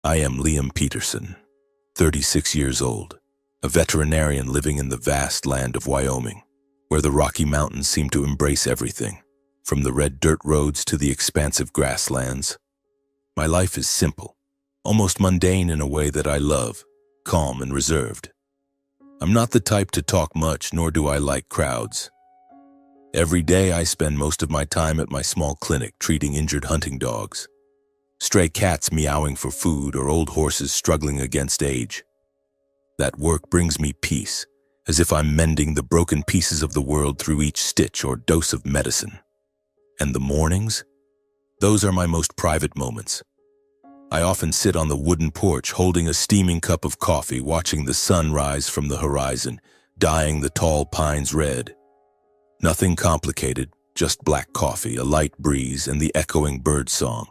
I am Liam Peterson, 36 years old, a veterinarian living in the vast land of Wyoming, where the Rocky Mountains seem to embrace everything, from the red dirt roads to the expansive grasslands. My life is simple, almost mundane in a way that I love, calm and reserved. I'm not the type to talk much, nor do I like crowds. Every day I spend most of my time at my small clinic treating injured hunting dogs, stray cats meowing for food, or old horses struggling against age. That work brings me peace, as if I'm mending the broken pieces of the world through each stitch or dose of medicine. And the mornings? Those are my most private moments. I often sit on the wooden porch holding a steaming cup of coffee, watching the sun rise from the horizon, dyeing the tall pines red. Nothing complicated, just black coffee, a light breeze, and the echoing bird song.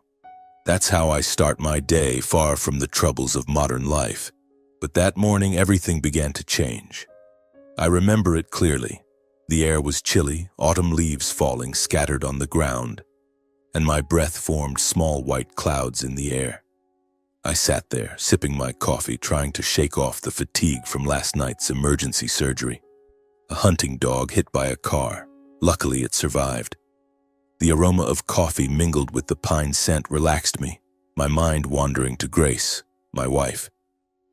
That's how I start my day, far from the troubles of modern life. But that morning, everything began to change. I remember it clearly. The air was chilly, autumn leaves falling scattered on the ground, and my breath formed small white clouds in the air. I sat there, sipping my coffee, trying to shake off the fatigue from last night's emergency surgery. A hunting dog hit by a car. Luckily, it survived. The aroma of coffee mingled with the pine scent relaxed me, my mind wandering to Grace, my wife.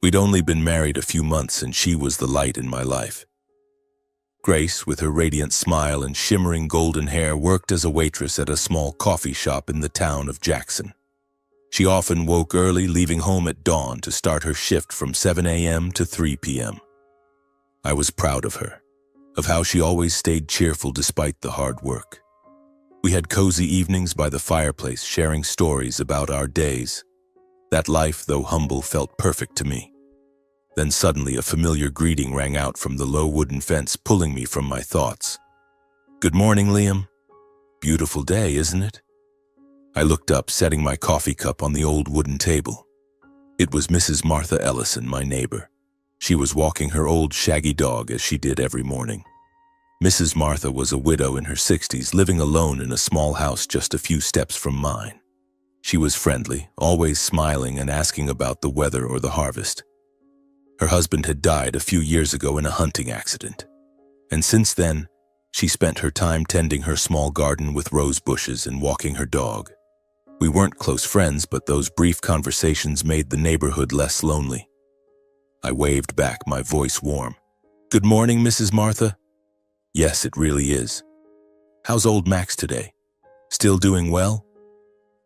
We'd only been married a few months, and she was the light in my life. Grace, with her radiant smile and shimmering golden hair, worked as a waitress at a small coffee shop in the town of Jackson. She often woke early, leaving home at dawn to start her shift from 7 a.m. to 3 p.m. I was proud of her, of how she always stayed cheerful despite the hard work. We had cozy evenings by the fireplace, sharing stories about our days. That life, though humble, felt perfect to me. Then suddenly a familiar greeting rang out from the low wooden fence, pulling me from my thoughts. "Good morning, Liam. Beautiful day, isn't it?" I looked up, setting my coffee cup on the old wooden table. It was Mrs. Martha Ellison, my neighbor. She was walking her old shaggy dog as she did every morning. Mrs. Martha was a widow in her 60s, living alone in a small house just a few steps from mine. She was friendly, always smiling and asking about the weather or the harvest. Her husband had died a few years ago in a hunting accident, and since then, she spent her time tending her small garden with rose bushes and walking her dog. We weren't close friends, but those brief conversations made the neighborhood less lonely. I waved back, my voice warm. "Good morning, Mrs. Martha." "Yes, it really is. How's old Max today? Still doing well?"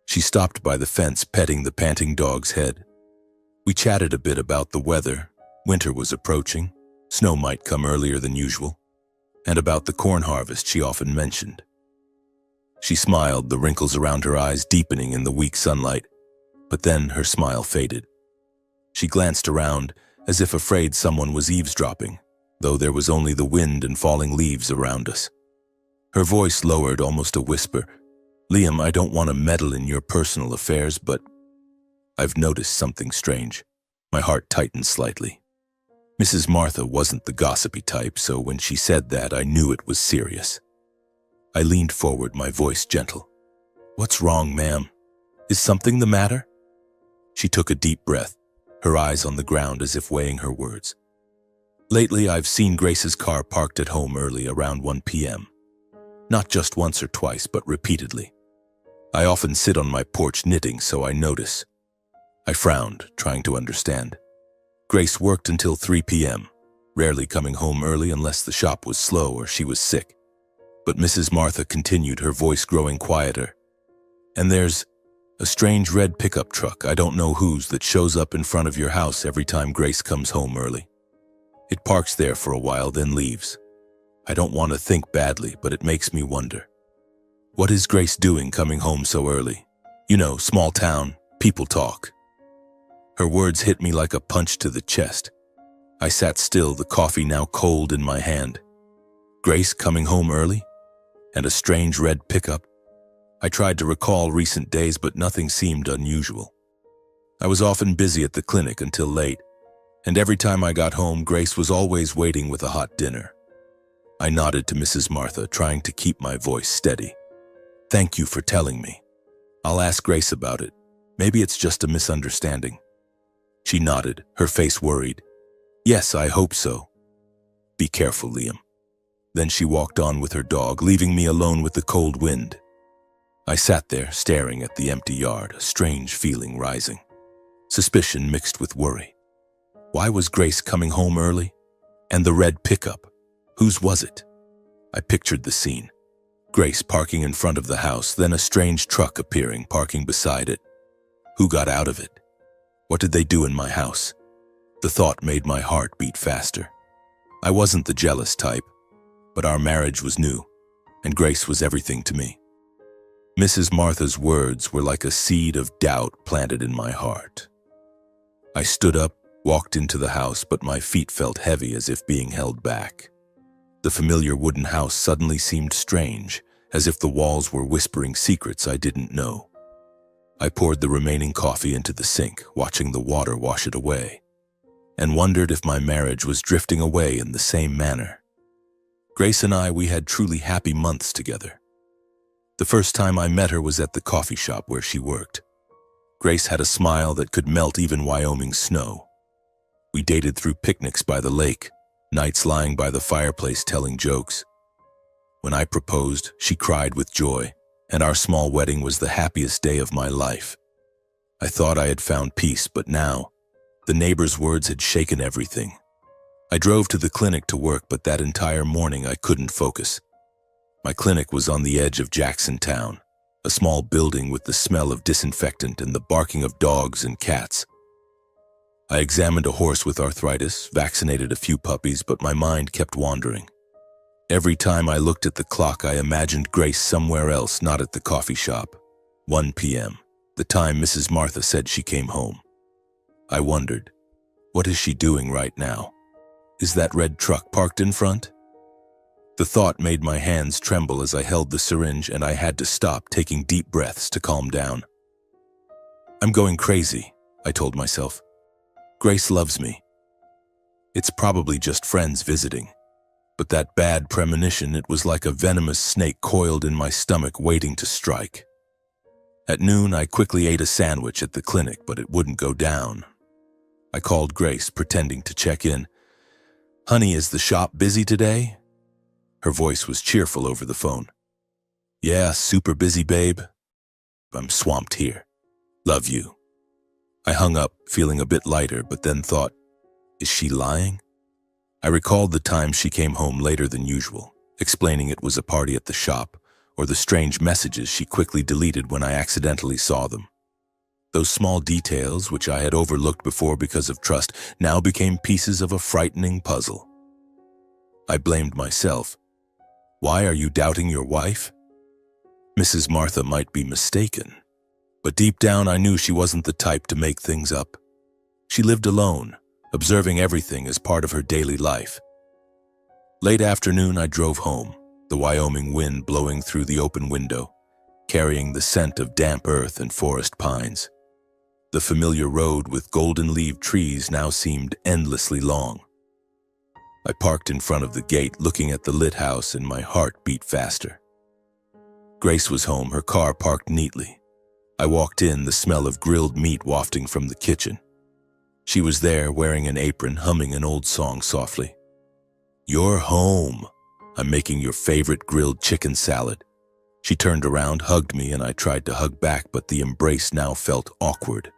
She stopped by the fence, petting the panting dog's head. We chatted a bit about the weather. Winter was approaching. Snow might come earlier than usual. And about the corn harvest she often mentioned. She smiled, the wrinkles around her eyes deepening in the weak sunlight. But then her smile faded. She glanced around, as if afraid someone was eavesdropping, though there was only the wind and falling leaves around us. Her voice lowered, almost a whisper. "Liam, I don't want to meddle in your personal affairs, but I've noticed something strange." My heart tightened slightly. Mrs. Martha wasn't the gossipy type, so when she said that, I knew it was serious. I leaned forward, my voice gentle. "What's wrong, ma'am? Is something the matter?" She took a deep breath, her eyes on the ground as if weighing her words. "Lately, I've seen Grace's car parked at home early, around 1 p.m. Not just once or twice, but repeatedly. I often sit on my porch knitting, so I notice." I frowned, trying to understand. Grace worked until 3 p.m., rarely coming home early unless the shop was slow or she was sick. But Mrs. Martha continued, her voice growing quieter. "And there's a strange red pickup truck, I don't know whose, that shows up in front of your house every time Grace comes home early. It parks there for a while, then leaves. I don't want to think badly, but it makes me wonder. What is Grace doing coming home so early? You know, small town, people talk." Her words hit me like a punch to the chest. I sat still, the coffee now cold in my hand. Grace coming home early? And a strange red pickup? I tried to recall recent days, but nothing seemed unusual. I was often busy at the clinic until late, and every time I got home, Grace was always waiting with a hot dinner. I nodded to Mrs. Martha, trying to keep my voice steady. "Thank you for telling me. I'll ask Grace about it. Maybe it's just a misunderstanding." She nodded, her face worried. Yes, I hope so. Be careful, Liam. Then she walked on with her dog, leaving me alone with the cold wind. I sat there, staring at the empty yard, a strange feeling rising. Suspicion mixed with worry. Why was Grace coming home early? And the red pickup, whose was it? I pictured the scene. Grace parking in front of the house, then a strange truck appearing, parking beside it. Who got out of it? What did they do in my house? The thought made my heart beat faster. I wasn't the jealous type, but our marriage was new, and Grace was everything to me. Mrs. Martha's words were like a seed of doubt planted in my heart. I stood up, walked into the house, but my feet felt heavy as if being held back. The familiar wooden house suddenly seemed strange, as if the walls were whispering secrets I didn't know. I poured the remaining coffee into the sink, watching the water wash it away, and wondered if my marriage was drifting away in the same manner. Grace and we had truly happy months together. The first time I met her was at the coffee shop where she worked. Grace had a smile that could melt even Wyoming snow. We dated through picnics by the lake, nights lying by the fireplace telling jokes. When I proposed, she cried with joy, and our small wedding was the happiest day of my life. I thought I had found peace, but now, the neighbor's words had shaken everything. I drove to the clinic to work, but that entire morning I couldn't focus. My clinic was on the edge of Jackson Town, a small building with the smell of disinfectant and the barking of dogs and cats. I examined a horse with arthritis, vaccinated a few puppies, but my mind kept wandering. Every time I looked at the clock, I imagined Grace somewhere else, not at the coffee shop. 1 p.m., the time Mrs. Martha said she came home. I wondered, what is she doing right now? Is that red truck parked in front? The thought made my hands tremble as I held the syringe, and I had to stop, taking deep breaths to calm down. I'm going crazy, I told myself. Grace loves me. It's probably just friends visiting. But that bad premonition, it was like a venomous snake coiled in my stomach waiting to strike. At noon, I quickly ate a sandwich at the clinic, but it wouldn't go down. I called Grace, pretending to check in. Honey, is the shop busy today? Her voice was cheerful over the phone. Yeah, super busy, babe. I'm swamped here. Love you. I hung up, feeling a bit lighter, but then thought, is she lying? I recalled the time she came home later than usual, explaining it was a party at the shop, or the strange messages she quickly deleted when I accidentally saw them. Those small details, which I had overlooked before because of trust, now became pieces of a frightening puzzle. I blamed myself. Why are you doubting your wife? Mrs. Martha might be mistaken, but deep down I knew she wasn't the type to make things up. She lived alone, observing everything as part of her daily life. Late afternoon, I drove home, the Wyoming wind blowing through the open window, carrying the scent of damp earth and forest pines. The familiar road with golden-leaved trees now seemed endlessly long. I parked in front of the gate, looking at the lit house, and my heart beat faster. Grace was home, her car parked neatly. I walked in, the smell of grilled meat wafting from the kitchen. She was there, wearing an apron, humming an old song softly. You're home. I'm making your favorite grilled chicken salad. She turned around, hugged me, and I tried to hug back, but the embrace now felt awkward.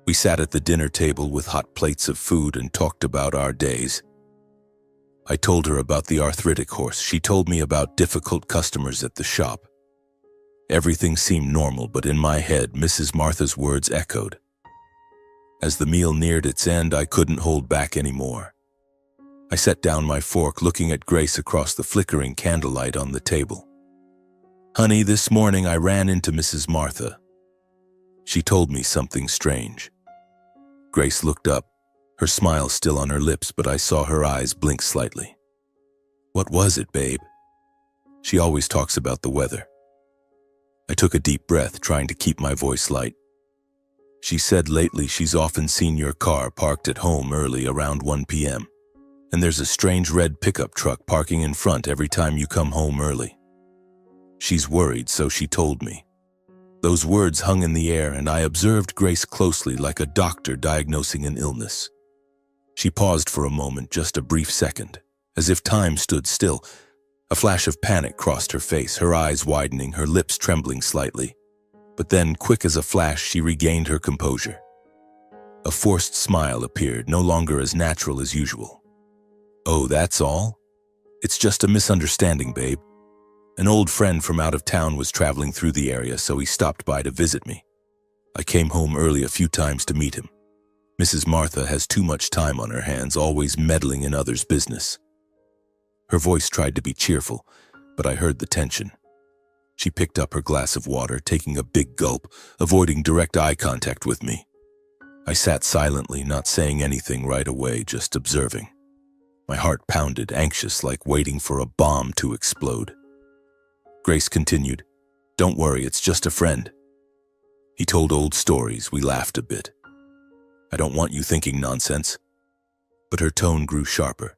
We sat at the dinner table with hot plates of food and talked about our days. I told her about the arthritic horse. She told me about difficult customers at the shop. Everything seemed normal, but in my head, Mrs. Martha's words echoed. As the meal neared its end, I couldn't hold back anymore. I set down my fork, looking at Grace across the flickering candlelight on the table. Honey, this morning I ran into Mrs. Martha. She told me something strange. Grace looked up, her smile still on her lips, but I saw her eyes blink slightly. What was it, babe? She always talks about the weather. I took a deep breath, trying to keep my voice light. She said lately she's often seen your car parked at home early around 1 p.m., and there's a strange red pickup truck parking in front every time you come home early. She's worried, so she told me. Those words hung in the air, and I observed Grace closely like a doctor diagnosing an illness. She paused for a moment, just a brief second, as if time stood still. A flash of panic crossed her face, her eyes widening, her lips trembling slightly. But then, quick as a flash, she regained her composure. A forced smile appeared, no longer as natural as usual. "Oh, that's all? It's just a misunderstanding, babe. An old friend from out of town was traveling through the area, so he stopped by to visit me. I came home early a few times to meet him. Mrs. Martha has too much time on her hands, always meddling in others' business." Her voice tried to be cheerful, but I heard the tension. She picked up her glass of water, taking a big gulp, avoiding direct eye contact with me. I sat silently, not saying anything right away, just observing. My heart pounded, anxious, like waiting for a bomb to explode. Grace continued, "Don't worry, it's just a friend. He told old stories." We laughed a bit. "I don't want you thinking nonsense." But her tone grew sharper.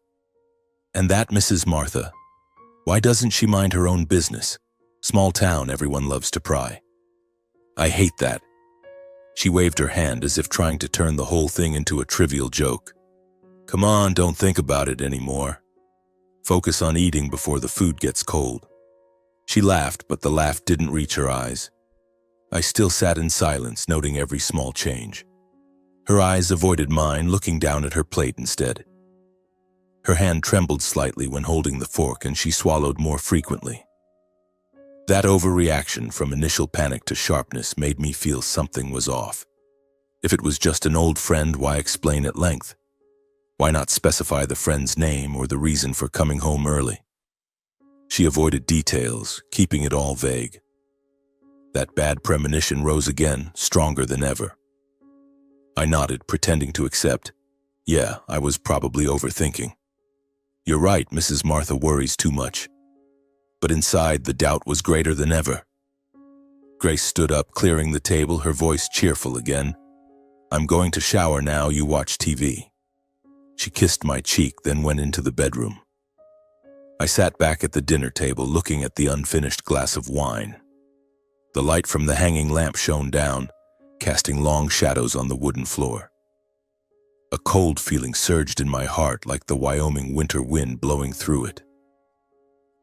"And that Mrs. Martha, why doesn't she mind her own business? Small town, everyone loves to pry." "I hate that." She waved her hand as if trying to turn the whole thing into a trivial joke. "Come on, don't think about it anymore. Focus on eating before the food gets cold." She laughed, but the laugh didn't reach her eyes. I still sat in silence, noting every small change. Her eyes avoided mine, looking down at her plate instead. Her hand trembled slightly when holding the fork, and she swallowed more frequently. That overreaction from initial panic to sharpness made me feel something was off. If it was just an old friend, why explain at length? Why not specify the friend's name or the reason for coming home early? She avoided details, keeping it all vague. That bad premonition rose again, stronger than ever. I nodded, pretending to accept. Yeah, I was probably overthinking. "You're right, Mrs. Martha worries too much." But inside, the doubt was greater than ever. Grace stood up, clearing the table, her voice cheerful again. "I'm going to shower now, you watch TV." She kissed my cheek, then went into the bedroom. I sat back at the dinner table, looking at the unfinished glass of wine. The light from the hanging lamp shone down, casting long shadows on the wooden floor. A cold feeling surged in my heart, like the Wyoming winter wind blowing through it.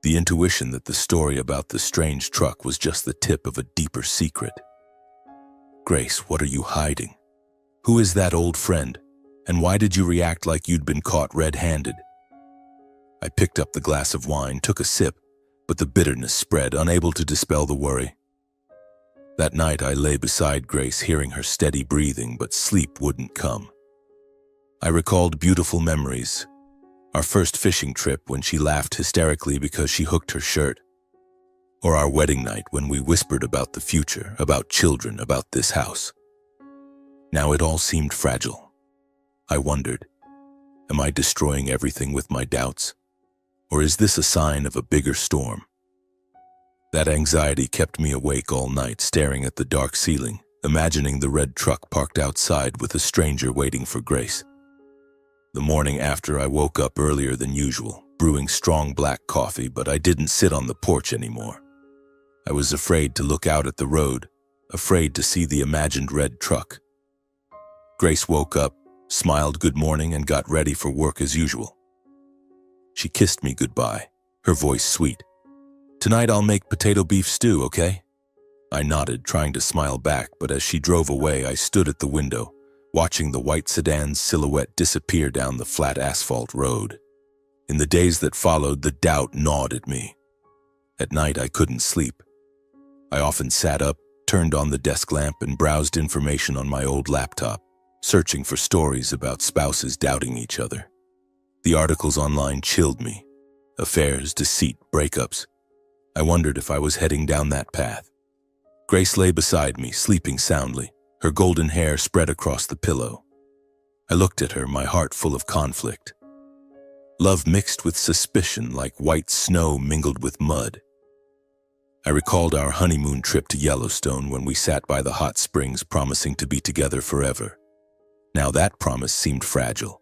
The intuition that the story about the strange truck was just the tip of a deeper secret. "Grace, what are you hiding? Who is that old friend? And why did you react like you'd been caught red-handed?" I picked up the glass of wine, took a sip, but the bitterness spread, unable to dispel the worry. That night I lay beside Grace, hearing her steady breathing, but sleep wouldn't come. I recalled beautiful memories. Our first fishing trip when she laughed hysterically because she hooked her shirt. Or our wedding night when we whispered about the future, about children, about this house. Now it all seemed fragile. I wondered, am I destroying everything with my doubts? Or is this a sign of a bigger storm? That anxiety kept me awake all night, staring at the dark ceiling, imagining the red truck parked outside with a stranger waiting for Grace. The morning after, I woke up earlier than usual, brewing strong black coffee, but I didn't sit on the porch anymore. I was afraid to look out at the road, afraid to see the imagined red truck. Grace woke up, smiled good morning, and got ready for work as usual. She kissed me goodbye, her voice sweet. "Tonight I'll make potato beef stew, okay?" I nodded, trying to smile back, but as she drove away, I stood at the window, watching the white sedan's silhouette disappear down the flat asphalt road. In the days that followed, the doubt gnawed at me. At night, I couldn't sleep. I often sat up, turned on the desk lamp, and browsed information on my old laptop, searching for stories about spouses doubting each other. The articles online chilled me. Affairs, deceit, breakups. I wondered if I was heading down that path. Grace lay beside me, sleeping soundly, her golden hair spread across the pillow. I looked at her, my heart full of conflict. Love mixed with suspicion, like white snow mingled with mud. I recalled our honeymoon trip to Yellowstone when we sat by the hot springs, promising to be together forever. Now that promise seemed fragile.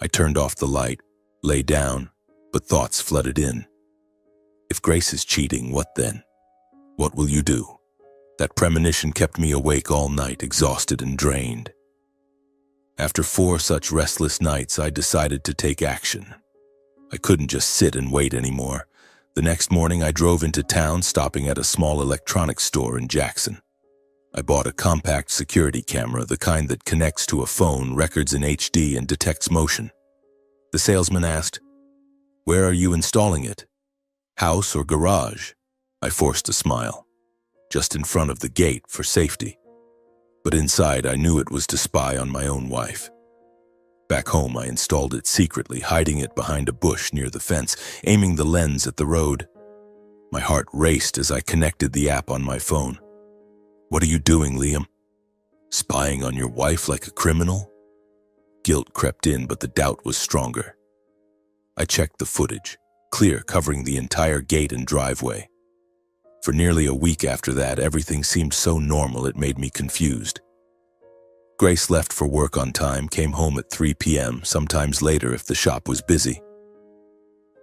I turned off the light, lay down, but thoughts flooded in. If Grace is cheating, what then? What will you do? That premonition kept me awake all night, exhausted and drained. After 4 such restless nights, I decided to take action. I couldn't just sit and wait anymore. The next morning, I drove into town, stopping at a small electronics store in Jackson. I bought a compact security camera, the kind that connects to a phone, records in HD, and detects motion. The salesman asked, "Where are you installing it? House or garage?" I forced a smile. "Just in front of the gate for safety." But inside, I knew it was to spy on my own wife. Back home, I installed it secretly, hiding it behind a bush near the fence, aiming the lens at the road. My heart raced as I connected the app on my phone. "What are you doing, Liam? Spying on your wife like a criminal?" Guilt crept in, but the doubt was stronger. I checked the footage, clear, covering the entire gate and driveway. For nearly a week after that, everything seemed so normal it made me confused. Grace left for work on time, came home at 3 p.m., sometimes later if the shop was busy.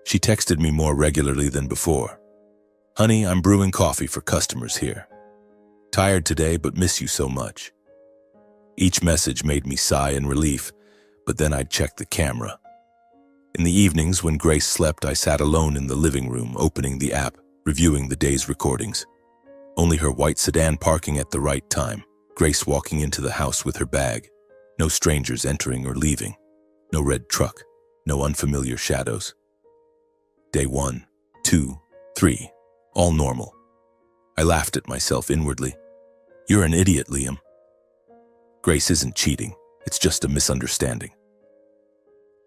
She texted me more regularly than before. "Honey, I'm brewing coffee for customers here. Tired today, but miss you so much." Each message made me sigh in relief, but then I'd check the camera. In the evenings, when Grace slept, I sat alone in the living room, opening the app, reviewing the day's recordings. Only her white sedan parking at the right time, Grace walking into the house with her bag. No strangers entering or leaving. No red truck. No unfamiliar shadows. Day 1, 2, 3. All normal. I laughed at myself inwardly. "You're an idiot, Liam. Grace isn't cheating. It's just a misunderstanding."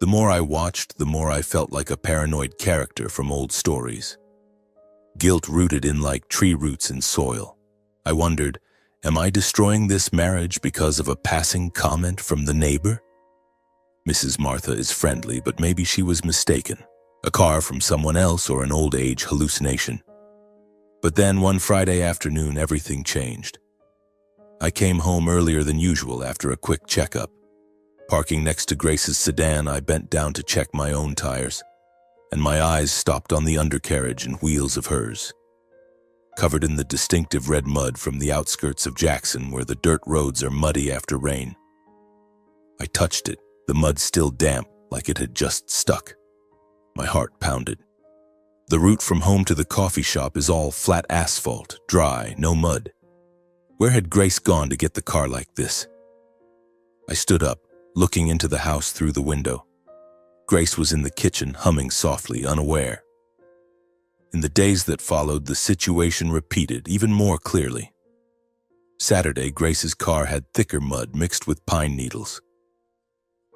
The more I watched, the more I felt like a paranoid character from old stories. Guilt rooted in like tree roots in soil. I wondered, am I destroying this marriage because of a passing comment from the neighbor? Mrs. Martha is friendly, but maybe she was mistaken. A car from someone else or an old age hallucination. But then one Friday afternoon, everything changed. I came home earlier than usual after a quick checkup. Parking next to Grace's sedan, I bent down to check my own tires, and my eyes stopped on the undercarriage and wheels of hers. Covered in the distinctive red mud from the outskirts of Jackson, where the dirt roads are muddy after rain. I touched it, the mud still damp, like it had just stuck. My heart pounded. The route from home to the coffee shop is all flat asphalt, dry, no mud. Where had Grace gone to get the car like this? I stood up, looking into the house through the window. Grace was in the kitchen, humming softly, unaware. In the days that followed, the situation repeated even more clearly. Saturday, Grace's car had thicker mud mixed with pine needles.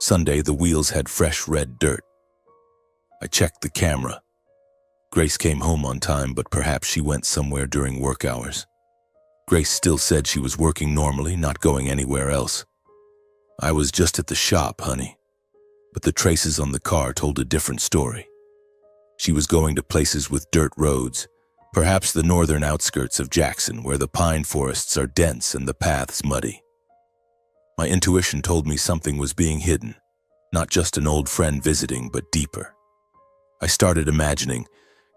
Sunday, the wheels had fresh red dirt. I checked the camera. Grace came home on time, but perhaps she went somewhere during work hours. Grace still said she was working normally, not going anywhere else. "I was just at the shop, honey." But the traces on the car told a different story. She was going to places with dirt roads, perhaps the northern outskirts of Jackson, where the pine forests are dense and the paths muddy. My intuition told me something was being hidden, not just an old friend visiting, but deeper. I started imagining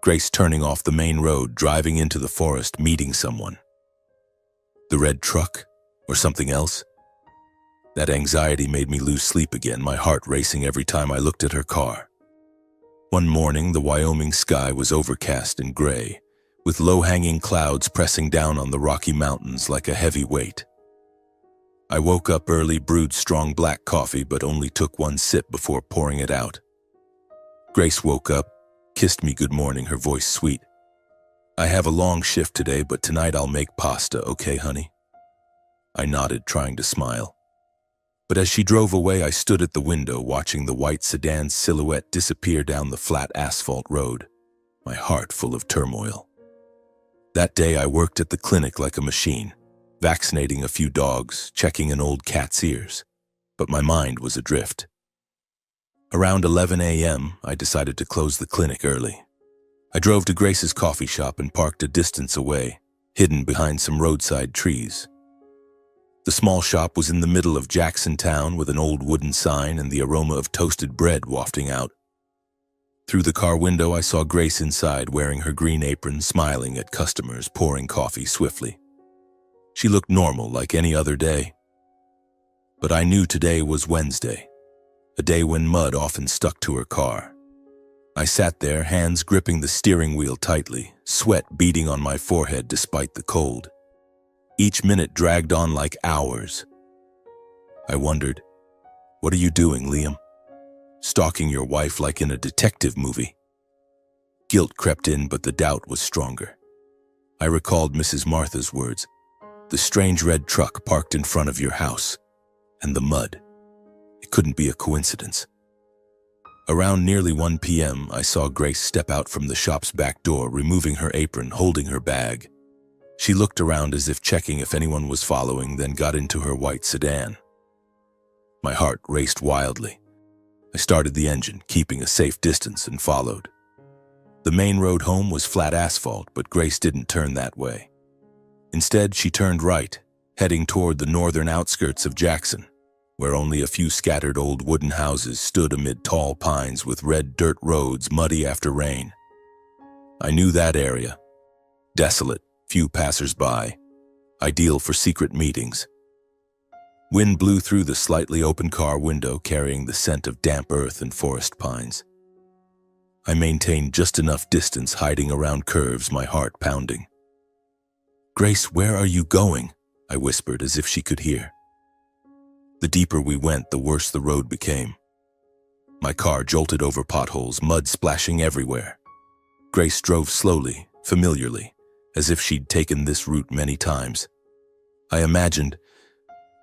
Grace turning off the main road, driving into the forest, meeting someone. The red truck, or something else? That anxiety made me lose sleep again, my heart racing every time I looked at her car. One morning, the Wyoming sky was overcast and gray, with low-hanging clouds pressing down on the Rocky Mountains like a heavy weight. I woke up early, brewed strong black coffee, but only took one sip before pouring it out. Grace woke up, kissed me good morning, her voice sweet. "I have a long shift today, but tonight I'll make pasta, okay, honey?" I nodded, trying to smile. But as she drove away, I stood at the window, watching the white sedan's silhouette disappear down the flat asphalt road, my heart full of turmoil. That day, I worked at the clinic like a machine, vaccinating a few dogs, checking an old cat's ears, but my mind was adrift. Around 11 a.m., I decided to close the clinic early. I drove to Grace's coffee shop and parked a distance away, hidden behind some roadside trees. The small shop was in the middle of Jackson Town, with an old wooden sign and the aroma of toasted bread wafting out. Through the car window, I saw Grace inside, wearing her green apron, smiling at customers, pouring coffee swiftly. She looked normal like any other day. But I knew today was Wednesday, a day when mud often stuck to her car. I sat there, hands gripping the steering wheel tightly, sweat beading on my forehead despite the cold. Each minute dragged on like hours. I wondered, "What are you doing, Liam? Stalking your wife like in a detective movie?" Guilt crept in, but the doubt was stronger. I recalled Mrs. Martha's words, the strange red truck parked in front of your house, and the mud. It couldn't be a coincidence. Around nearly 1 p.m., I saw Grace step out from the shop's back door, removing her apron, holding her bag. She looked around as if checking if anyone was following, then got into her white sedan. My heart raced wildly. I started the engine, keeping a safe distance, and followed. The main road home was flat asphalt, but Grace didn't turn that way. Instead, she turned right, heading toward the northern outskirts of Jackson, where only a few scattered old wooden houses stood amid tall pines with red dirt roads muddy after rain. I knew that area. Desolate, few passers-by, ideal for secret meetings. Wind blew through the slightly open car window, carrying the scent of damp earth and forest pines. I maintained just enough distance, hiding around curves, my heart pounding. "Grace, where are you going?" I whispered, as if she could hear. The deeper we went, the worse the road became. My car jolted over potholes, mud splashing everywhere. Grace drove slowly, familiarly, as if she'd taken this route many times. I imagined,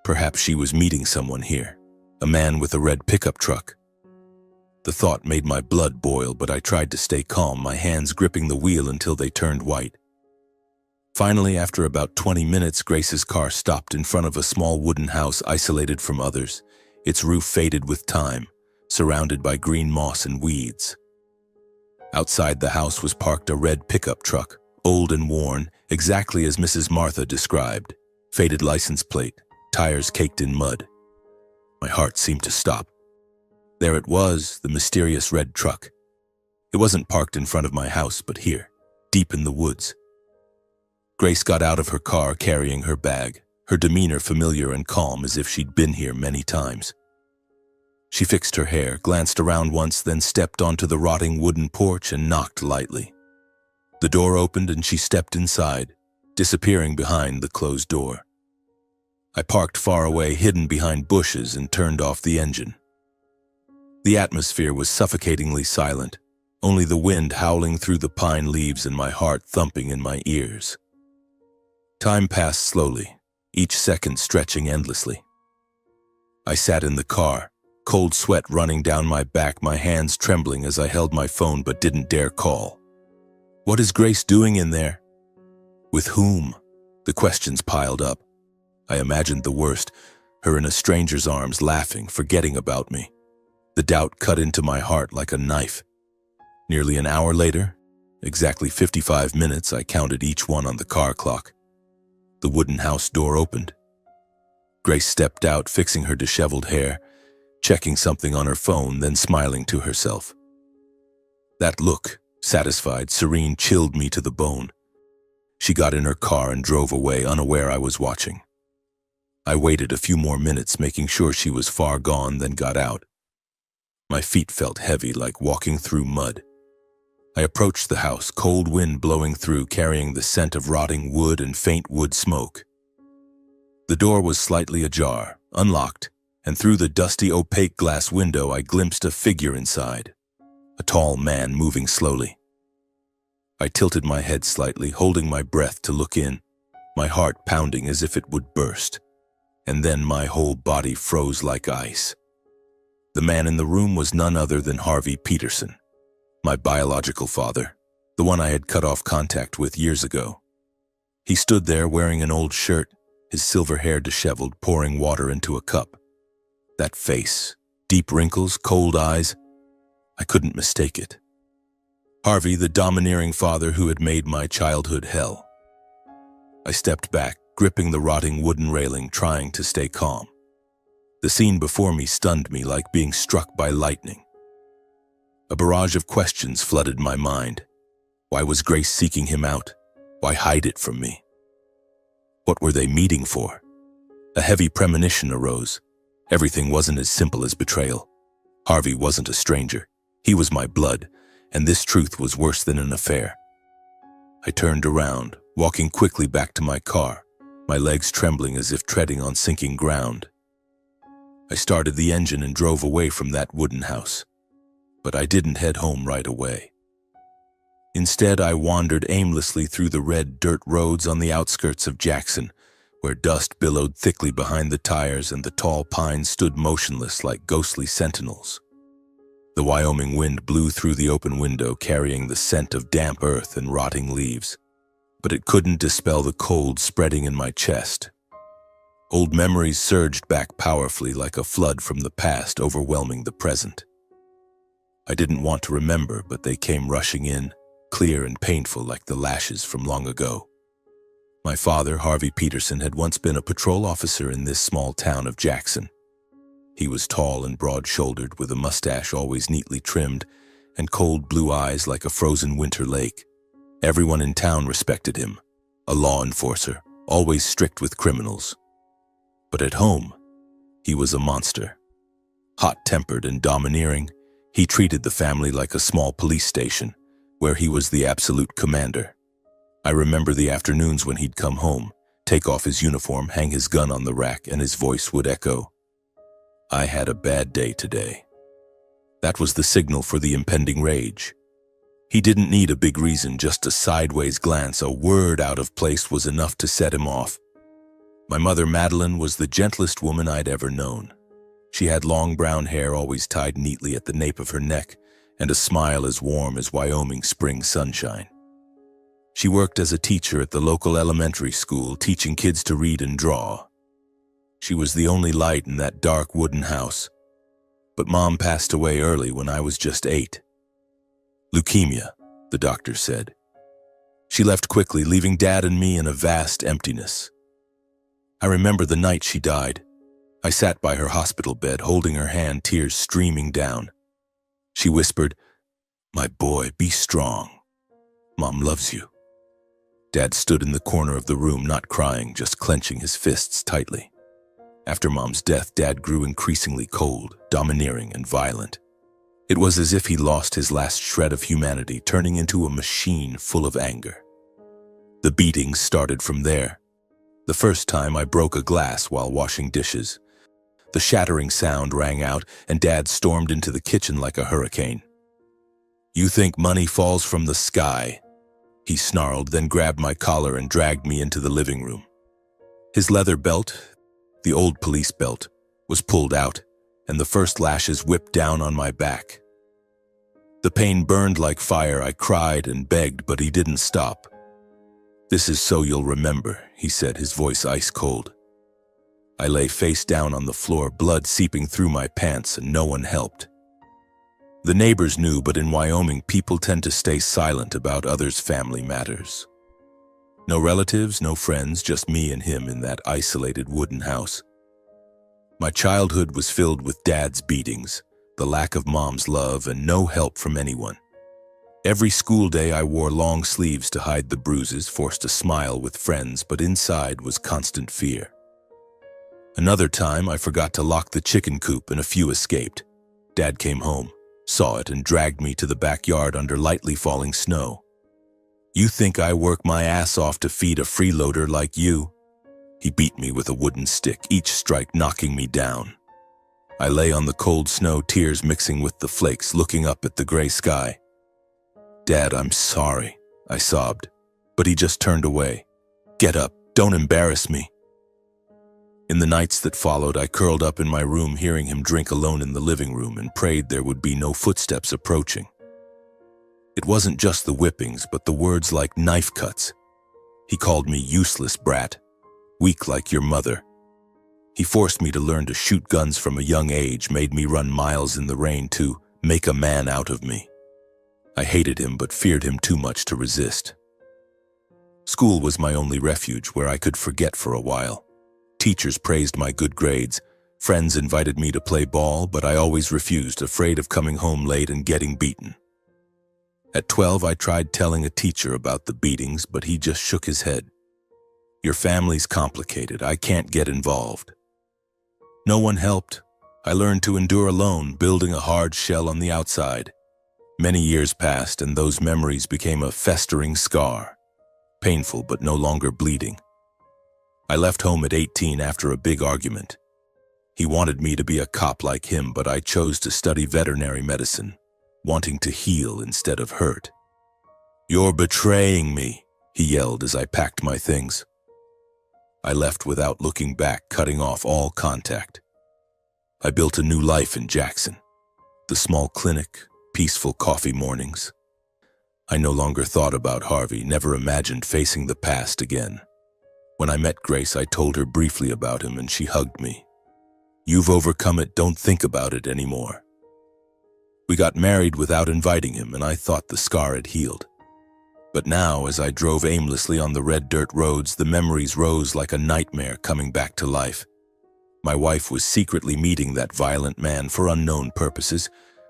perhaps she was meeting someone here, a man with a red pickup truck. The thought made my blood boil, but I tried to stay calm, my hands gripping the wheel until they turned white. Finally, after about 20 minutes, Grace's car stopped in front of a small wooden house isolated from others, its roof faded with time, surrounded by green moss and weeds. Outside the house was parked a red pickup truck, old and worn, exactly as Mrs. Martha described. Faded license plate, tires caked in mud. My heart seemed to stop. There it was, the mysterious red truck. It wasn't parked in front of my house, but here, deep in the woods. Grace got out of her car carrying her bag, her demeanor familiar and calm as if she'd been here many times. She fixed her hair, glanced around once, then stepped onto the rotting wooden porch and knocked lightly. The door opened and she stepped inside, disappearing behind the closed door. I parked far away, hidden behind bushes, and turned off the engine. The atmosphere was suffocatingly silent, only the wind howling through the pine leaves and my heart thumping in my ears. Time passed slowly, each second stretching endlessly. I sat in the car, cold sweat running down my back, my hands trembling as I held my phone but didn't dare call. What is Grace doing in there? With whom? The questions piled up. I imagined the worst, her in a stranger's arms, laughing, forgetting about me. The doubt cut into my heart like a knife. Nearly an hour later, exactly 55 minutes, I counted each one on the car clock. The wooden house door opened. Grace stepped out, fixing her disheveled hair, checking something on her phone, then smiling to herself. That look, satisfied, serene, chilled me to the bone. She got in her car and drove away, unaware I was watching. I waited a few more minutes, making sure she was far gone, then got out. My feet felt heavy, like walking through mud. I approached the house, cold wind blowing through, carrying the scent of rotting wood and faint wood smoke. The door was slightly ajar, unlocked, and through the dusty, opaque glass window I glimpsed a figure inside, a tall man moving slowly. I tilted my head slightly, holding my breath to look in, my heart pounding as if it would burst, and then my whole body froze like ice. The man in the room was none other than Harvey Peterson, my biological father, the one I had cut off contact with years ago. He stood there wearing an old shirt, his silver hair disheveled, pouring water into a cup. That face, deep wrinkles, cold eyes, I couldn't mistake it. Harvey, the domineering father who had made my childhood hell. I stepped back, gripping the rotting wooden railing, trying to stay calm. The scene before me stunned me like being struck by lightning. A barrage of questions flooded my mind. Why was Grace seeking him out? Why hide it from me? What were they meeting for? A heavy premonition arose. Everything wasn't as simple as betrayal. Harvey wasn't a stranger. He was my blood, and this truth was worse than an affair. I turned around, walking quickly back to my car, my legs trembling as if treading on sinking ground. I started the engine and drove away from that wooden house. But I didn't head home right away. Instead, I wandered aimlessly through the red dirt roads on the outskirts of Jackson, where dust billowed thickly behind the tires and the tall pines stood motionless like ghostly sentinels. The Wyoming wind blew through the open window, carrying the scent of damp earth and rotting leaves. But it couldn't dispel the cold spreading in my chest. Old memories surged back powerfully like a flood from the past, overwhelming the present. I didn't want to remember, but they came rushing in, clear and painful like the lashes from long ago. My father, Harvey Peterson, had once been a patrol officer in this small town of Jackson. He was tall and broad-shouldered, with a mustache always neatly trimmed, and cold blue eyes like a frozen winter lake. Everyone in town respected him, a law enforcer, always strict with criminals. But at home, he was a monster. Hot-tempered and domineering, he treated the family like a small police station, where he was the absolute commander. I remember the afternoons when he'd come home, take off his uniform, hang his gun on the rack, and his voice would echo, "I had a bad day today." That was the signal for the impending rage. He didn't need a big reason, just a sideways glance, a word out of place was enough to set him off. My mother, Madeline, was the gentlest woman I'd ever known. She had long brown hair always tied neatly at the nape of her neck, and a smile as warm as Wyoming spring sunshine. She worked as a teacher at the local elementary school, teaching kids to read and draw. She was the only light in that dark wooden house. But Mom passed away early when I was just 8. Leukemia, the doctor said. She left quickly, leaving Dad and me in a vast emptiness. I remember the night she died. I sat by her hospital bed, holding her hand, tears streaming down. She whispered, "My boy, be strong. Mom loves you." Dad stood in the corner of the room, not crying, just clenching his fists tightly. After Mom's death, Dad grew increasingly cold, domineering, and violent. It was as if he lost his last shred of humanity, turning into a machine full of anger. The beatings started from there. The first time I broke a glass while washing dishes. The shattering sound rang out, and Dad stormed into the kitchen like a hurricane. "You think money falls from the sky?" he snarled, then grabbed my collar and dragged me into the living room. His leather belt, the old police belt, was pulled out, and the first lashes whipped down on my back. The pain burned like fire. I cried and begged, but he didn't stop. "This is so you'll remember," he said, his voice ice cold. I lay face down on the floor, blood seeping through my pants, and no one helped. The neighbors knew, but in Wyoming, people tend to stay silent about others' family matters. No relatives, no friends, just me and him in that isolated wooden house. My childhood was filled with Dad's beatings, the lack of Mom's love, and no help from anyone. Every school day I wore long sleeves to hide the bruises, forced to smile with friends, but inside was constant fear. Another time I forgot to lock the chicken coop and a few escaped. Dad came home, saw it, and dragged me to the backyard under lightly falling snow. "You think I work my ass off to feed a freeloader like you?" He beat me with a wooden stick, each strike knocking me down. I lay on the cold snow, tears mixing with the flakes, looking up at the gray sky. "Dad, I'm sorry," I sobbed, but he just turned away. "Get up, don't embarrass me." In the nights that followed, I curled up in my room, hearing him drink alone in the living room, and prayed there would be no footsteps approaching. It wasn't just the whippings, but the words like knife cuts. He called me useless brat, weak like your mother. He forced me to learn to shoot guns from a young age, made me run miles in the rain to make a man out of me. I hated him, but feared him too much to resist. School was my only refuge, where I could forget for a while. Teachers praised my good grades. Friends invited me to play ball, but I always refused, afraid of coming home late and getting beaten. At 12, I tried telling a teacher about the beatings, but he just shook his head. Your family's complicated. I can't get involved. No one helped. I learned to endure alone, building a hard shell on the outside. Many years passed, and those memories became a festering scar. Painful, but no longer bleeding. I left home at 18 after a big argument. He wanted me to be a cop like him, but I chose to study veterinary medicine, wanting to heal instead of hurt. "You're betraying me," he yelled as I packed my things. I left without looking back, cutting off all contact. I built a new life in Jackson. The small clinic, peaceful coffee mornings. I no longer thought about Harvey, never imagined facing the past again. When I met Grace, I told her briefly about him, and she hugged me. "You've overcome it, don't think about it anymore." We got married without inviting him, and I thought the scar had healed. But now, as I drove aimlessly on the red dirt roads, the memories rose like a nightmare coming back to life. My wife was secretly meeting that violent man for unknown purposes,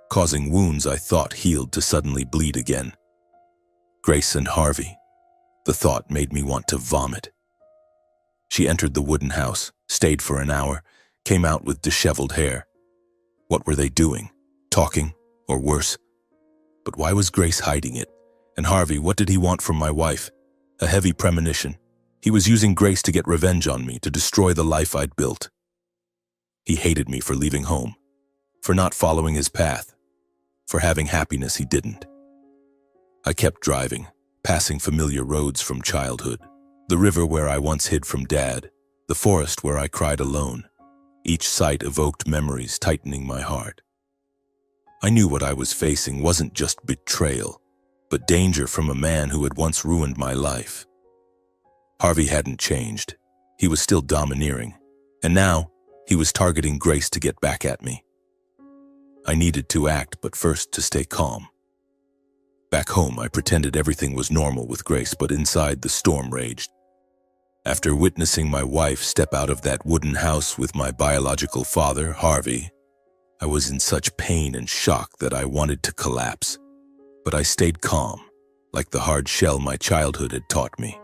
causing wounds I thought healed to suddenly bleed again. Grace and Harvey. The thought made me want to vomit. She entered the wooden house, stayed for an hour, came out with disheveled hair. What were they doing? Talking? Or worse? But why was Grace hiding it? And Harvey, what did he want from my wife? A heavy premonition. He was using Grace to get revenge on me, to destroy the life I'd built. He hated me for leaving home, for not following his path, for having happiness he didn't. I kept driving, passing familiar roads from childhood, the river where I once hid from Dad, the forest where I cried alone. Each sight evoked memories, tightening my heart. I knew what I was facing wasn't just betrayal, but danger from a man who had once ruined my life. Harvey hadn't changed. He was still domineering, and now he was targeting Grace to get back at me. I needed to act, but first to stay calm. Back home, I pretended everything was normal with Grace, but inside the storm raged. After witnessing my wife step out of that wooden house with my biological father, Harvey, I was in such pain and shock that I wanted to collapse. But I stayed calm, like the hard shell my childhood had taught me.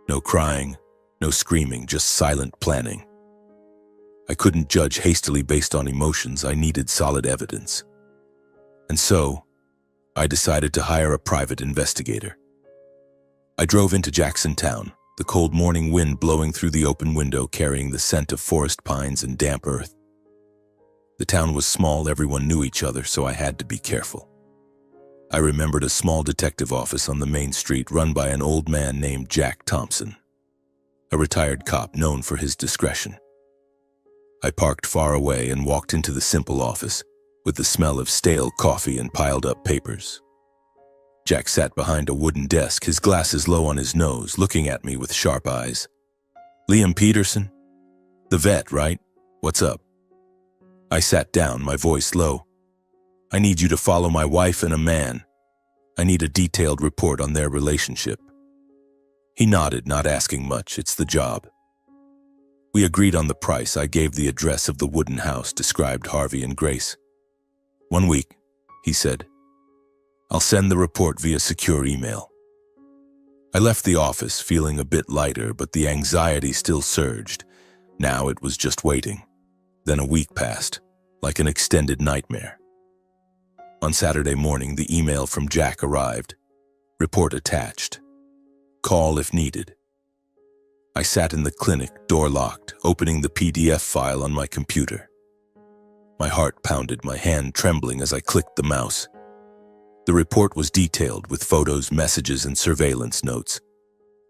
No crying, no screaming, just silent planning. I couldn't judge hastily based on emotions. I needed solid evidence. And so, I decided to hire a private investigator. I drove into Jackson Town, the cold morning wind blowing through the open window, carrying the scent of forest pines and damp earth. The town was small, everyone knew each other, so I had to be careful. I remembered a small detective office on the main street run by an old man named Jack Thompson, a retired cop known for his discretion. I parked far away and walked into the simple office, with the smell of stale coffee and piled-up papers. Jack sat behind a wooden desk, his glasses low on his nose, looking at me with sharp eyes. "Liam Peterson? The vet, right? What's up?" I sat down, my voice low. "I need you to follow my wife and a man. I need a detailed report on their relationship." He nodded, not asking much. It's the job. We agreed on the price. I gave the address of the wooden house, described Harvey and Grace. "1 week," he said. "I'll send the report via secure email." I left the office feeling a bit lighter, but the anxiety still surged. Now it was just waiting. Then a week passed, like an extended nightmare. On Saturday morning, the email from Jack arrived. Report attached. Call if needed. I sat in the clinic, door locked, opening the PDF file on my computer. My heart pounded, my hand trembling as I clicked the mouse. The report was detailed with photos, messages, and surveillance notes.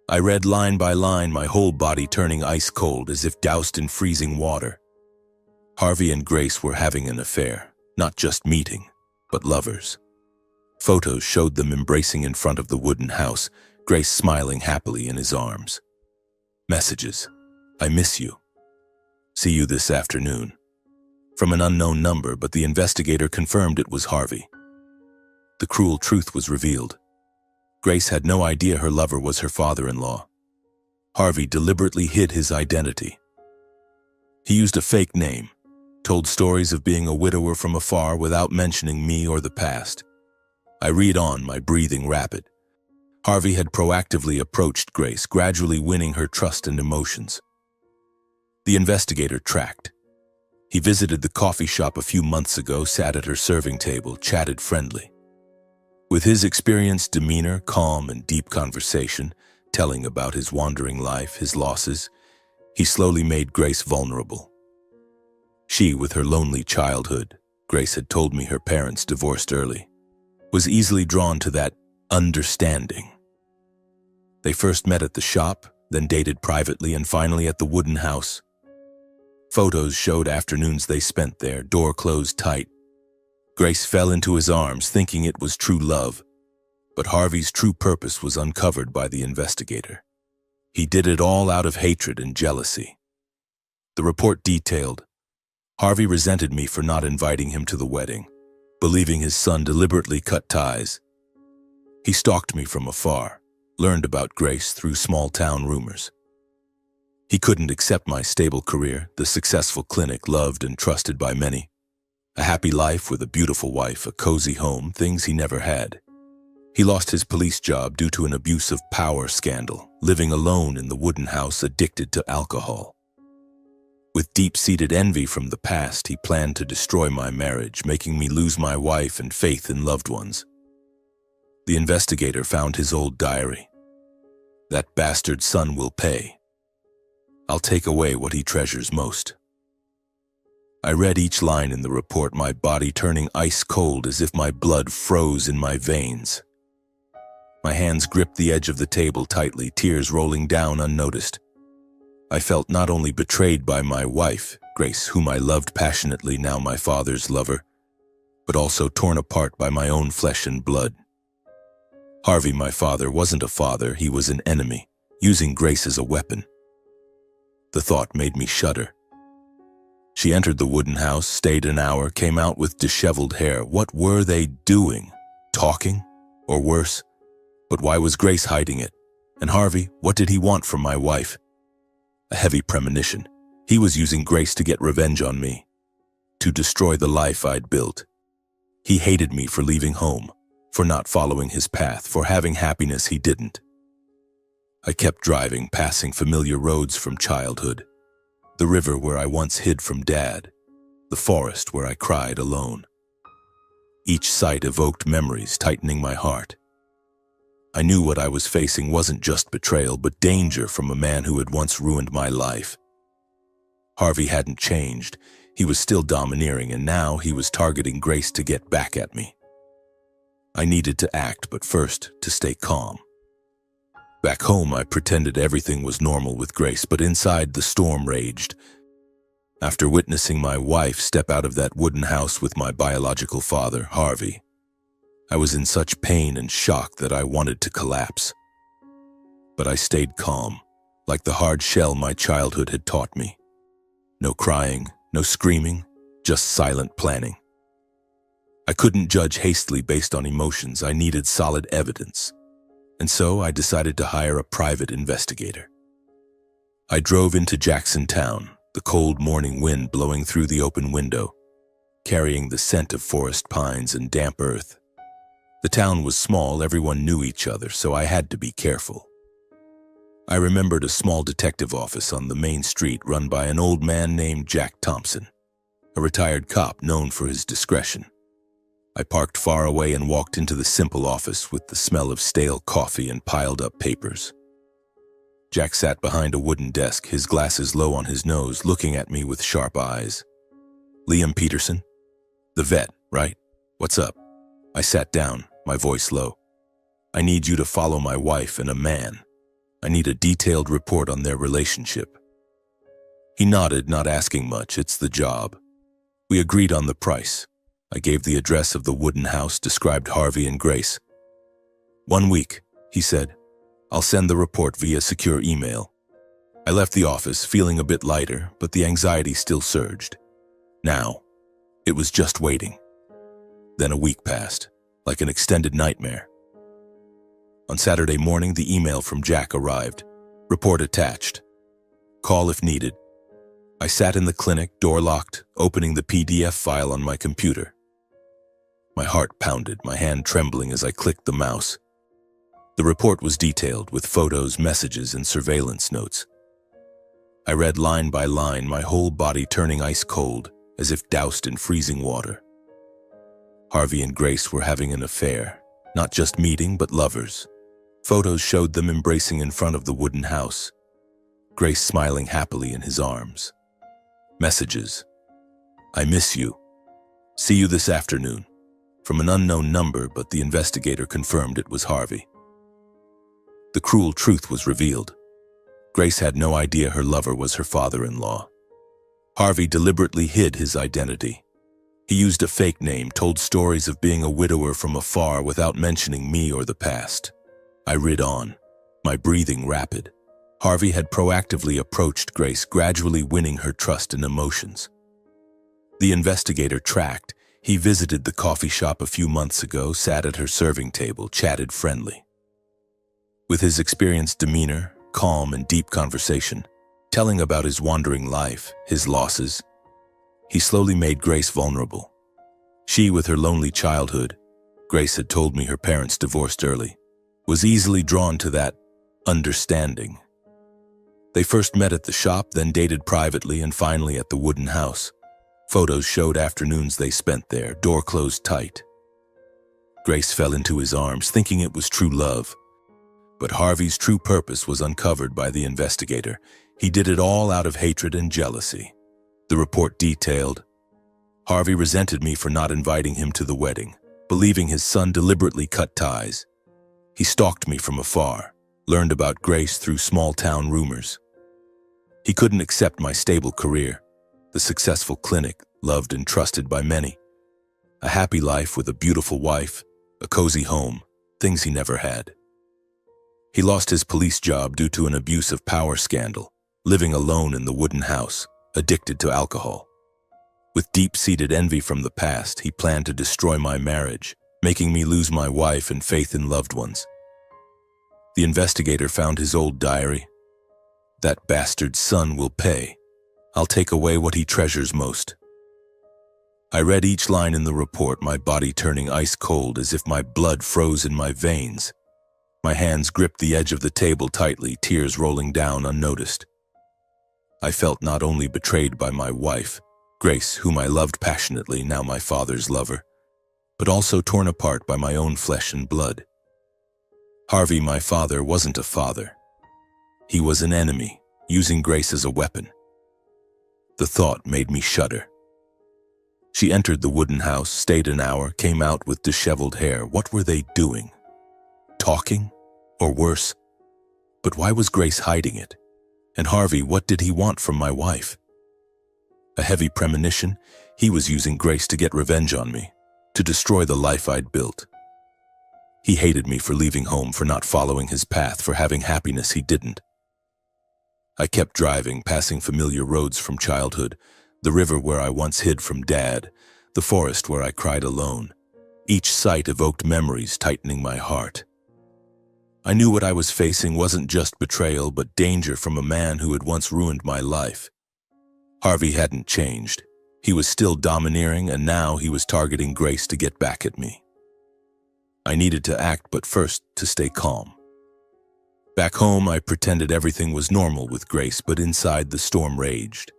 I read line by line, my whole body turning ice cold as if doused in freezing water. Harvey and Grace were having an affair, not just meeting, but lovers. Photos showed them embracing in front of the wooden house, Grace smiling happily in his arms. Messages. "I miss you. See you this afternoon." From an unknown number, but the investigator confirmed it was Harvey. The cruel truth was revealed. Grace had no idea her lover was her father-in-law. Harvey deliberately hid his identity. He used a fake name, told stories of being a widower from afar without mentioning me or the past. I read on, my breathing rapid. Harvey had proactively approached Grace, gradually winning her trust and emotions. The investigator tracked. He visited the coffee shop a few months ago, sat at her serving table, chatted friendly. With his experienced demeanor, calm and deep conversation, telling about his wandering life, his losses, he slowly made Grace vulnerable. She, with her lonely childhood, Grace had told me her parents divorced early, was easily drawn to that understanding. They first met at the shop, then dated privately, and finally at the wooden house. Photos showed afternoons they spent there, door closed tight. Grace fell into his arms, thinking it was true love, but Harvey's true purpose was uncovered by the investigator. He did it all out of hatred and jealousy. The report detailed, Harvey resented me for not inviting him to the wedding, believing his son deliberately cut ties. He stalked me from afar, learned about Grace through small-town rumors. He couldn't accept my stable career, the successful clinic loved and trusted by many. A happy life with a beautiful wife, a cozy home, things he never had. He lost his police job due to an abuse of power scandal, living alone in the wooden house, addicted to alcohol. With deep-seated envy from the past, he planned to destroy my marriage, making me lose my wife and faith in loved ones. The investigator found his old diary. That bastard son will pay. I'll take away what he treasures most. I read each line in the report, my body turning ice cold as if my blood froze in my veins. My hands gripped the edge of the table tightly, tears rolling down unnoticed. I felt not only betrayed by my wife, Grace, whom I loved passionately, now my father's lover, but also torn apart by my own flesh and blood. Harvey, my father, wasn't a father, he was an enemy, using Grace as a weapon. The thought made me shudder. She entered the wooden house, stayed an hour, came out with disheveled hair. What were they doing? Talking? Or worse? But why was Grace hiding it? And Harvey, what did he want from my wife? A heavy premonition. He was using Grace to get revenge on me, to destroy the life I'd built. He hated me for leaving home, for not following his path, for having happiness he didn't. I kept driving, passing familiar roads from childhood. The river where I once hid from Dad, the forest where I cried alone. Each sight evoked memories, tightening my heart. I knew what I was facing wasn't just betrayal, but danger from a man who had once ruined my life. Harvey hadn't changed. He was still domineering, and now he was targeting Grace to get back at me. I needed to act, but first to stay calm. Back home, I pretended everything was normal with Grace, but inside the storm raged. After witnessing my wife step out of that wooden house with my biological father, Harvey, I was in such pain and shock that I wanted to collapse. But I stayed calm, like the hard shell my childhood had taught me. No crying, no screaming, just silent planning. I couldn't judge hastily based on emotions. I needed solid evidence. And so I decided to hire a private investigator. I drove into Jackson Town, the cold morning wind blowing through the open window, carrying the scent of forest pines and damp earth. The town was small, everyone knew each other, so I had to be careful. I remembered a small detective office on the main street run by an old man named Jack Thompson, a retired cop known for his discretion. I parked far away and walked into the simple office with the smell of stale coffee and piled-up papers. Jack sat behind a wooden desk, his glasses low on his nose, looking at me with sharp eyes. "Liam Peterson? The vet, right? What's up?" I sat down, my voice low. "I need you to follow my wife and a man. I need a detailed report on their relationship." He nodded, not asking much. It's the job. We agreed on the price. I gave the address of the wooden house, described Harvey and Grace. "1 week," he said. "I'll send the report via secure email." I left the office, feeling a bit lighter, but the anxiety still surged. Now, it was just waiting. Then a week passed, like an extended nightmare. On Saturday morning, the email from Jack arrived. Report attached. Call if needed. I sat in the clinic, door locked, opening the PDF file on my computer. My heart pounded, my hand trembling as I clicked the mouse. The report was detailed with photos, messages, and surveillance notes. I read line by line, my whole body turning ice cold, as if doused in freezing water. Harvey and Grace were having an affair, not just meeting, but lovers. Photos showed them embracing in front of the wooden house, Grace smiling happily in his arms. Messages: I miss you. See you this afternoon. From an unknown number, but the investigator confirmed it was Harvey. The cruel truth was revealed. Grace had no idea her lover was her father-in-law. Harvey deliberately hid his identity. He used a fake name, told stories of being a widower from afar without mentioning me or the past. I read on, my breathing rapid. Harvey had proactively approached Grace, gradually winning her trust and emotions. The investigator tracked. He visited the coffee shop a few months ago, sat at her serving table, chatted friendly. With his experienced demeanor, calm and deep conversation, telling about his wandering life, his losses, he slowly made Grace vulnerable. She, with her lonely childhood, Grace had told me her parents divorced early, was easily drawn to that understanding. They first met at the shop, then dated privately, and finally at the wooden house. Photos showed afternoons they spent there, door closed tight. Grace fell into his arms, thinking it was true love. But Harvey's true purpose was uncovered by the investigator. He did it all out of hatred and jealousy. The report detailed, Harvey resented me for not inviting him to the wedding, believing his son deliberately cut ties. He stalked me from afar, learned about Grace through small-town rumors. He couldn't accept my stable career, the successful clinic, loved and trusted by many. A happy life with a beautiful wife, a cozy home, things he never had. He lost his police job due to an abuse of power scandal, living alone in the wooden house, addicted to alcohol. With deep-seated envy from the past, he planned to destroy my marriage, making me lose my wife and faith in loved ones. The investigator found his old diary. That bastard's son will pay. I'll take away what he treasures most. I read each line in the report, my body turning ice cold as if my blood froze in my veins. My hands gripped the edge of the table tightly, tears rolling down unnoticed. I felt not only betrayed by my wife, Grace, whom I loved passionately, now my father's lover, but also torn apart by my own flesh and blood. Harvey, my father, wasn't a father. He was an enemy, using Grace as a weapon. The thought made me shudder. She entered the wooden house, stayed an hour, came out with disheveled hair. What were they doing? Talking? Or worse? But why was Grace hiding it? And Harvey, what did he want from my wife? A heavy premonition. He was using Grace to get revenge on me, to destroy the life I'd built. He hated me for leaving home, for not following his path, for having happiness he didn't. I kept driving, passing familiar roads from childhood, the river where I once hid from Dad, the forest where I cried alone. Each sight evoked memories, tightening my heart. I knew what I was facing wasn't just betrayal, but danger from a man who had once ruined my life. Harvey hadn't changed. He was still domineering, and now he was targeting Grace to get back at me. I needed to act, but first to stay calm. Back home, I pretended everything was normal with Grace, but inside the storm raged.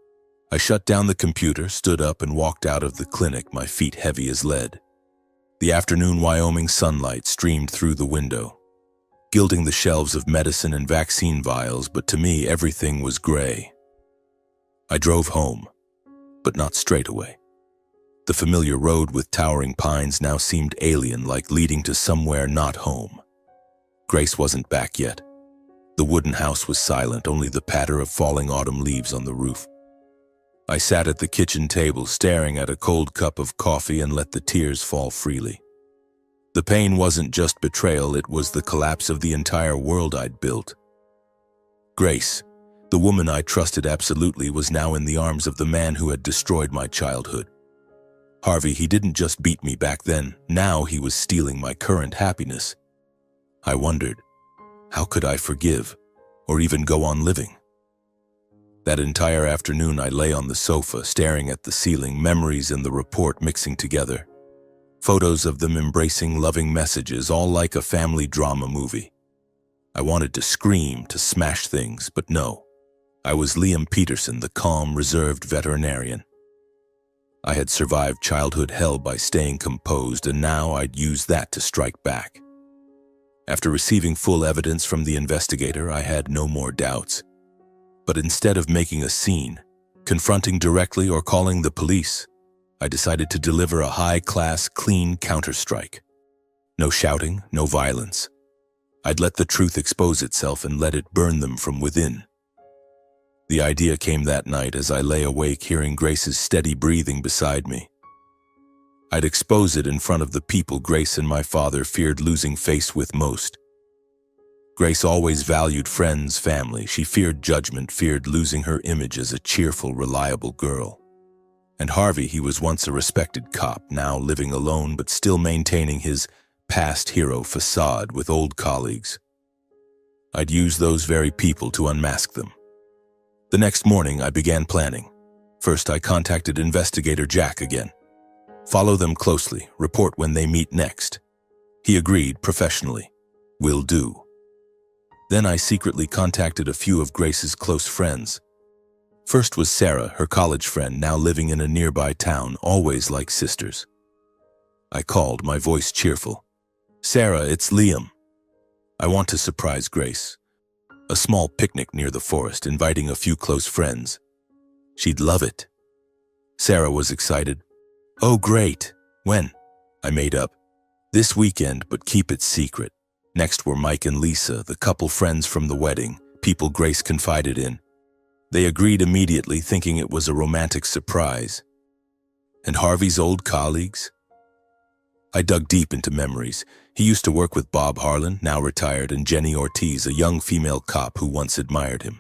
I shut down the computer, stood up, and walked out of the clinic, my feet heavy as lead. The afternoon Wyoming sunlight streamed through the window, gilding the shelves of medicine and vaccine vials, but to me everything was gray. I drove home, but not straight away. The familiar road with towering pines now seemed alien, like leading to somewhere not home. Grace wasn't back yet. The wooden house was silent, only the patter of falling autumn leaves on the roof. I sat at the kitchen table, staring at a cold cup of coffee, and let the tears fall freely. The pain wasn't just betrayal, it was the collapse of the entire world I'd built. Grace, the woman I trusted absolutely, was now in the arms of the man who had destroyed my childhood. Harvey, he didn't just beat me back then, now he was stealing my current happiness. I wondered, how could I forgive, or even go on living? That entire afternoon I lay on the sofa, staring at the ceiling, memories and the report mixing together. Photos of them embracing, loving messages, all like a family drama movie. I wanted to scream, to smash things, but no. I was Liam Peterson, the calm, reserved veterinarian. I had survived childhood hell by staying composed, and now I'd use that to strike back. After receiving full evidence from the investigator, I had no more doubts. But instead of making a scene, confronting directly or calling the police, I decided to deliver a high-class, clean counterstrike. No shouting, no violence. I'd let the truth expose itself and let it burn them from within. The idea came that night as I lay awake hearing Grace's steady breathing beside me. I'd expose it in front of the people Grace and my father feared losing face with most. Grace always valued friends, family. She feared judgment, feared losing her image as a cheerful, reliable girl. And Harvey, he was once a respected cop, now living alone but still maintaining his past hero facade with old colleagues. I'd use those very people to unmask them. The next morning, I began planning. First, I contacted investigator Jack again. Follow them closely, report when they meet next. He agreed professionally. Will do. Then I secretly contacted a few of Grace's close friends. First was Sarah, her college friend, now living in a nearby town, always like sisters. I called, my voice cheerful. Sarah, it's Liam. I want to surprise Grace. A small picnic near the forest, inviting a few close friends. She'd love it. Sarah was excited. Oh, great. When? I made up. This weekend, but keep it secret. Next were Mike and Lisa, the couple friends from the wedding, people Grace confided in. They agreed immediately, thinking it was a romantic surprise. And Harvey's old colleagues? I dug deep into memories. He used to work with Bob Harlan, now retired, and Jenny Ortiz, a young female cop who once admired him.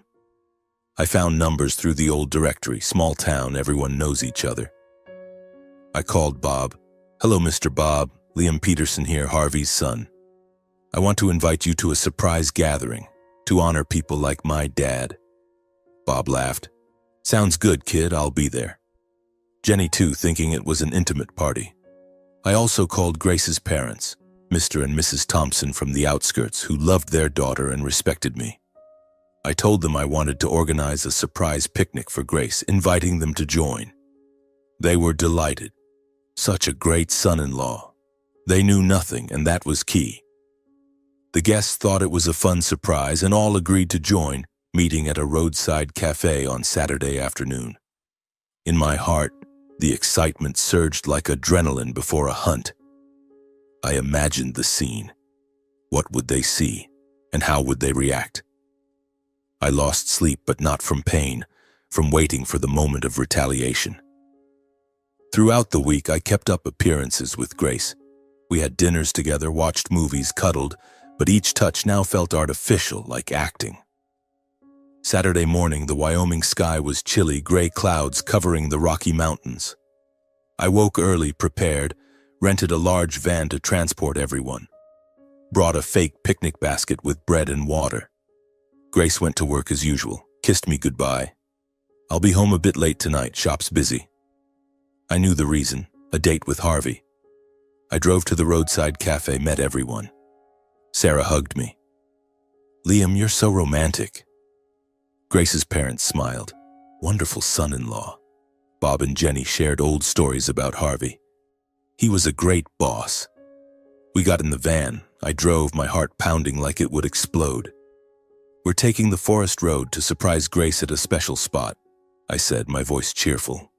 I found numbers through the old directory, small town, everyone knows each other. I called Bob. Hello, Mr. Bob. Liam Peterson here, Harvey's son. I want to invite you to a surprise gathering to honor people like my dad. Bob laughed. Sounds good, kid. I'll be there. Jenny, too, thinking it was an intimate party. I also called Grace's parents, Mr. and Mrs. Thompson from the outskirts, who loved their daughter and respected me. I told them I wanted to organize a surprise picnic for Grace, inviting them to join. They were delighted. Such a great son-in-law. They knew nothing, and that was key. The guests thought it was a fun surprise, and all agreed to join, meeting at a roadside cafe on Saturday afternoon. In my heart, the excitement surged like adrenaline before a hunt. I imagined the scene. What would they see, and how would they react? I lost sleep, but not from pain, from waiting for the moment of retaliation. Throughout the week, I kept up appearances with Grace. We had dinners together, watched movies, cuddled, but each touch now felt artificial, like acting. Saturday morning, the Wyoming sky was chilly, gray clouds covering the Rocky Mountains. I woke early, prepared, rented a large van to transport everyone. Brought a fake picnic basket with bread and water. Grace went to work as usual, kissed me goodbye. I'll be home a bit late tonight, shop's busy. I knew the reason, a date with Harvey. I drove to the roadside cafe, met everyone. Sarah hugged me. Liam, you're so romantic. Grace's parents smiled. Wonderful son-in-law. Bob and Jenny shared old stories about Harvey. He was a great boss. We got in the van. I drove, my heart pounding like it would explode. We're taking the forest road to surprise Grace at a special spot, I said, my voice cheerful.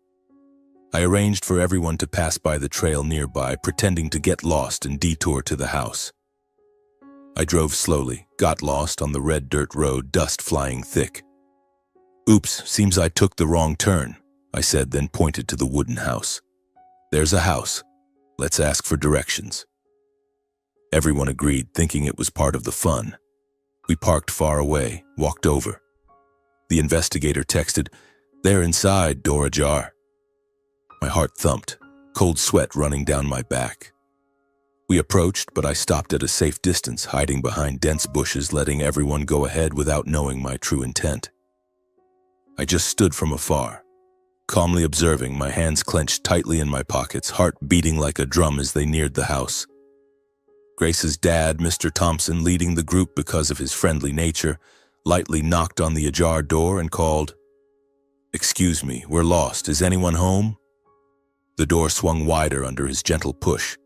I arranged for everyone to pass by the trail nearby, pretending to get lost and detour to the house. I drove slowly, got lost on the red dirt road, dust flying thick. Oops, seems I took the wrong turn, I said, then pointed to the wooden house. There's a house. Let's ask for directions. Everyone agreed, thinking it was part of the fun. We parked far away, walked over. The investigator texted, "They're inside, door ajar." My heart thumped, cold sweat running down my back. We approached, but I stopped at a safe distance, hiding behind dense bushes, letting everyone go ahead without knowing my true intent. I just stood from afar, calmly observing, my hands clenched tightly in my pockets, heart beating like a drum as they neared the house. Grace's dad, Mr. Thompson, leading the group because of his friendly nature, lightly knocked on the ajar door and called, "Excuse me, we're lost. Is anyone home?" The door swung wider under his gentle push,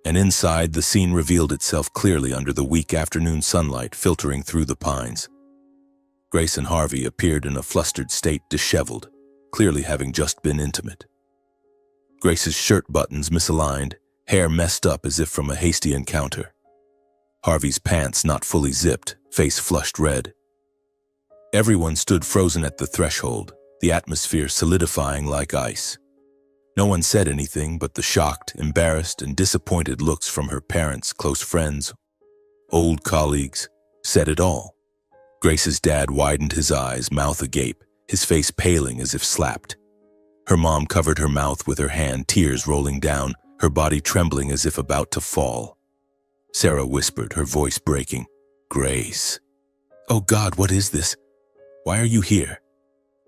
and inside the scene revealed itself clearly under the weak afternoon sunlight filtering through the pines. Grace and Harvey appeared in a flustered state, disheveled, clearly having just been intimate. Grace's shirt buttons misaligned, hair messed up as if from a hasty encounter. Harvey's pants not fully zipped, face flushed red. Everyone stood frozen at the threshold, the atmosphere solidifying like ice. No one said anything, but the shocked, embarrassed, and disappointed looks from her parents, close friends, old colleagues, said it all. Grace's dad widened his eyes, mouth agape, his face paling as if slapped. Her mom covered her mouth with her hand, tears rolling down, her body trembling as if about to fall. Sarah whispered, her voice breaking, "Grace. Oh God, what is this? Why are you here?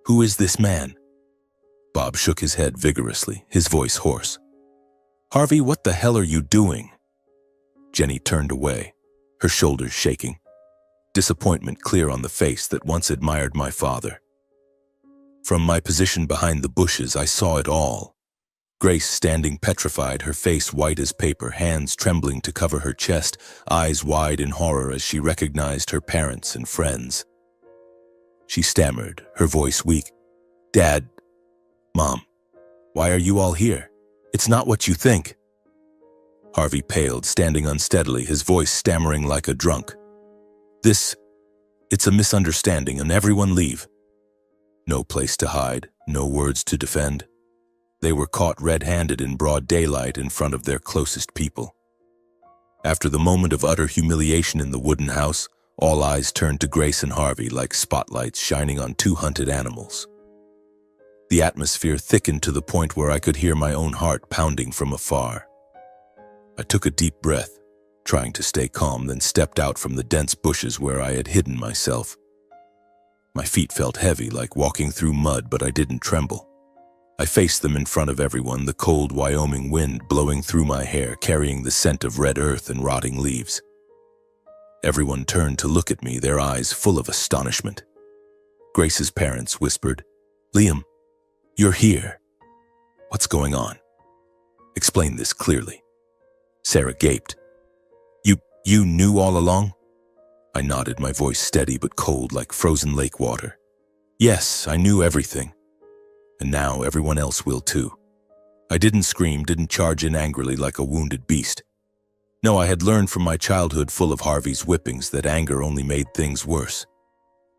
Who is this man?" Bob shook his head vigorously, his voice hoarse. "Harvey, what the hell are you doing?" Jenny turned away, her shoulders shaking, disappointment clear on the face that once admired my father. From my position behind the bushes, I saw it all. Grace standing petrified, her face white as paper, hands trembling to cover her chest, eyes wide in horror as she recognized her parents and friends. She stammered, her voice weak. "Dad, Mom, why are you all here? It's not what you think." Harvey paled, standing unsteadily, his voice stammering like a drunk. It's a misunderstanding, and everyone leave." No place to hide, no words to defend. They were caught red-handed in broad daylight in front of their closest people. After the moment of utter humiliation in the wooden house, all eyes turned to Grace and Harvey like spotlights shining on two hunted animals. The atmosphere thickened to the point where I could hear my own heart pounding from afar. I took a deep breath, trying to stay calm, then stepped out from the dense bushes where I had hidden myself. My feet felt heavy, like walking through mud, but I didn't tremble. I faced them in front of everyone, the cold Wyoming wind blowing through my hair, carrying the scent of red earth and rotting leaves. Everyone turned to look at me, their eyes full of astonishment. Grace's parents whispered, "Liam, you're here. What's going on? Explain this clearly." Sarah gaped. You knew all along?" I nodded, my voice steady but cold like frozen lake water. "Yes, I knew everything. And now everyone else will too." I didn't scream, didn't charge in angrily like a wounded beast. No, I had learned from my childhood full of Harvey's whippings that anger only made things worse.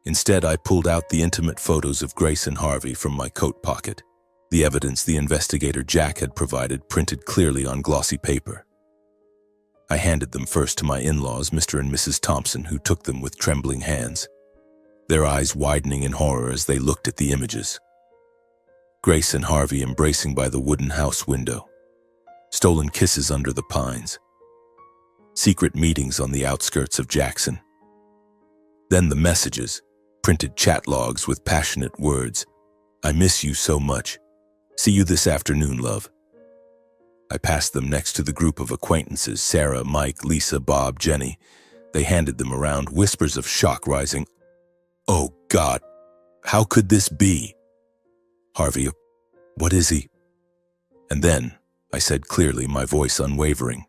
Instead, I pulled out the intimate photos of Grace and Harvey from my coat pocket, the evidence the investigator Jack had provided printed clearly on glossy paper. I handed them first to my in-laws, Mr. and Mrs. Thompson, who took them with trembling hands, their eyes widening in horror as they looked at the images. Grace and Harvey embracing by the wooden house window, stolen kisses under the pines, secret meetings on the outskirts of Jackson. Then the messages, printed chat logs with passionate words. "I miss you so much. See you this afternoon, love." I passed them next to the group of acquaintances, Sarah, Mike, Lisa, Bob, Jenny. They handed them around, whispers of shock rising. "Oh God, how could this be? Harvey, what is he?" And then, I said clearly, my voice unwavering,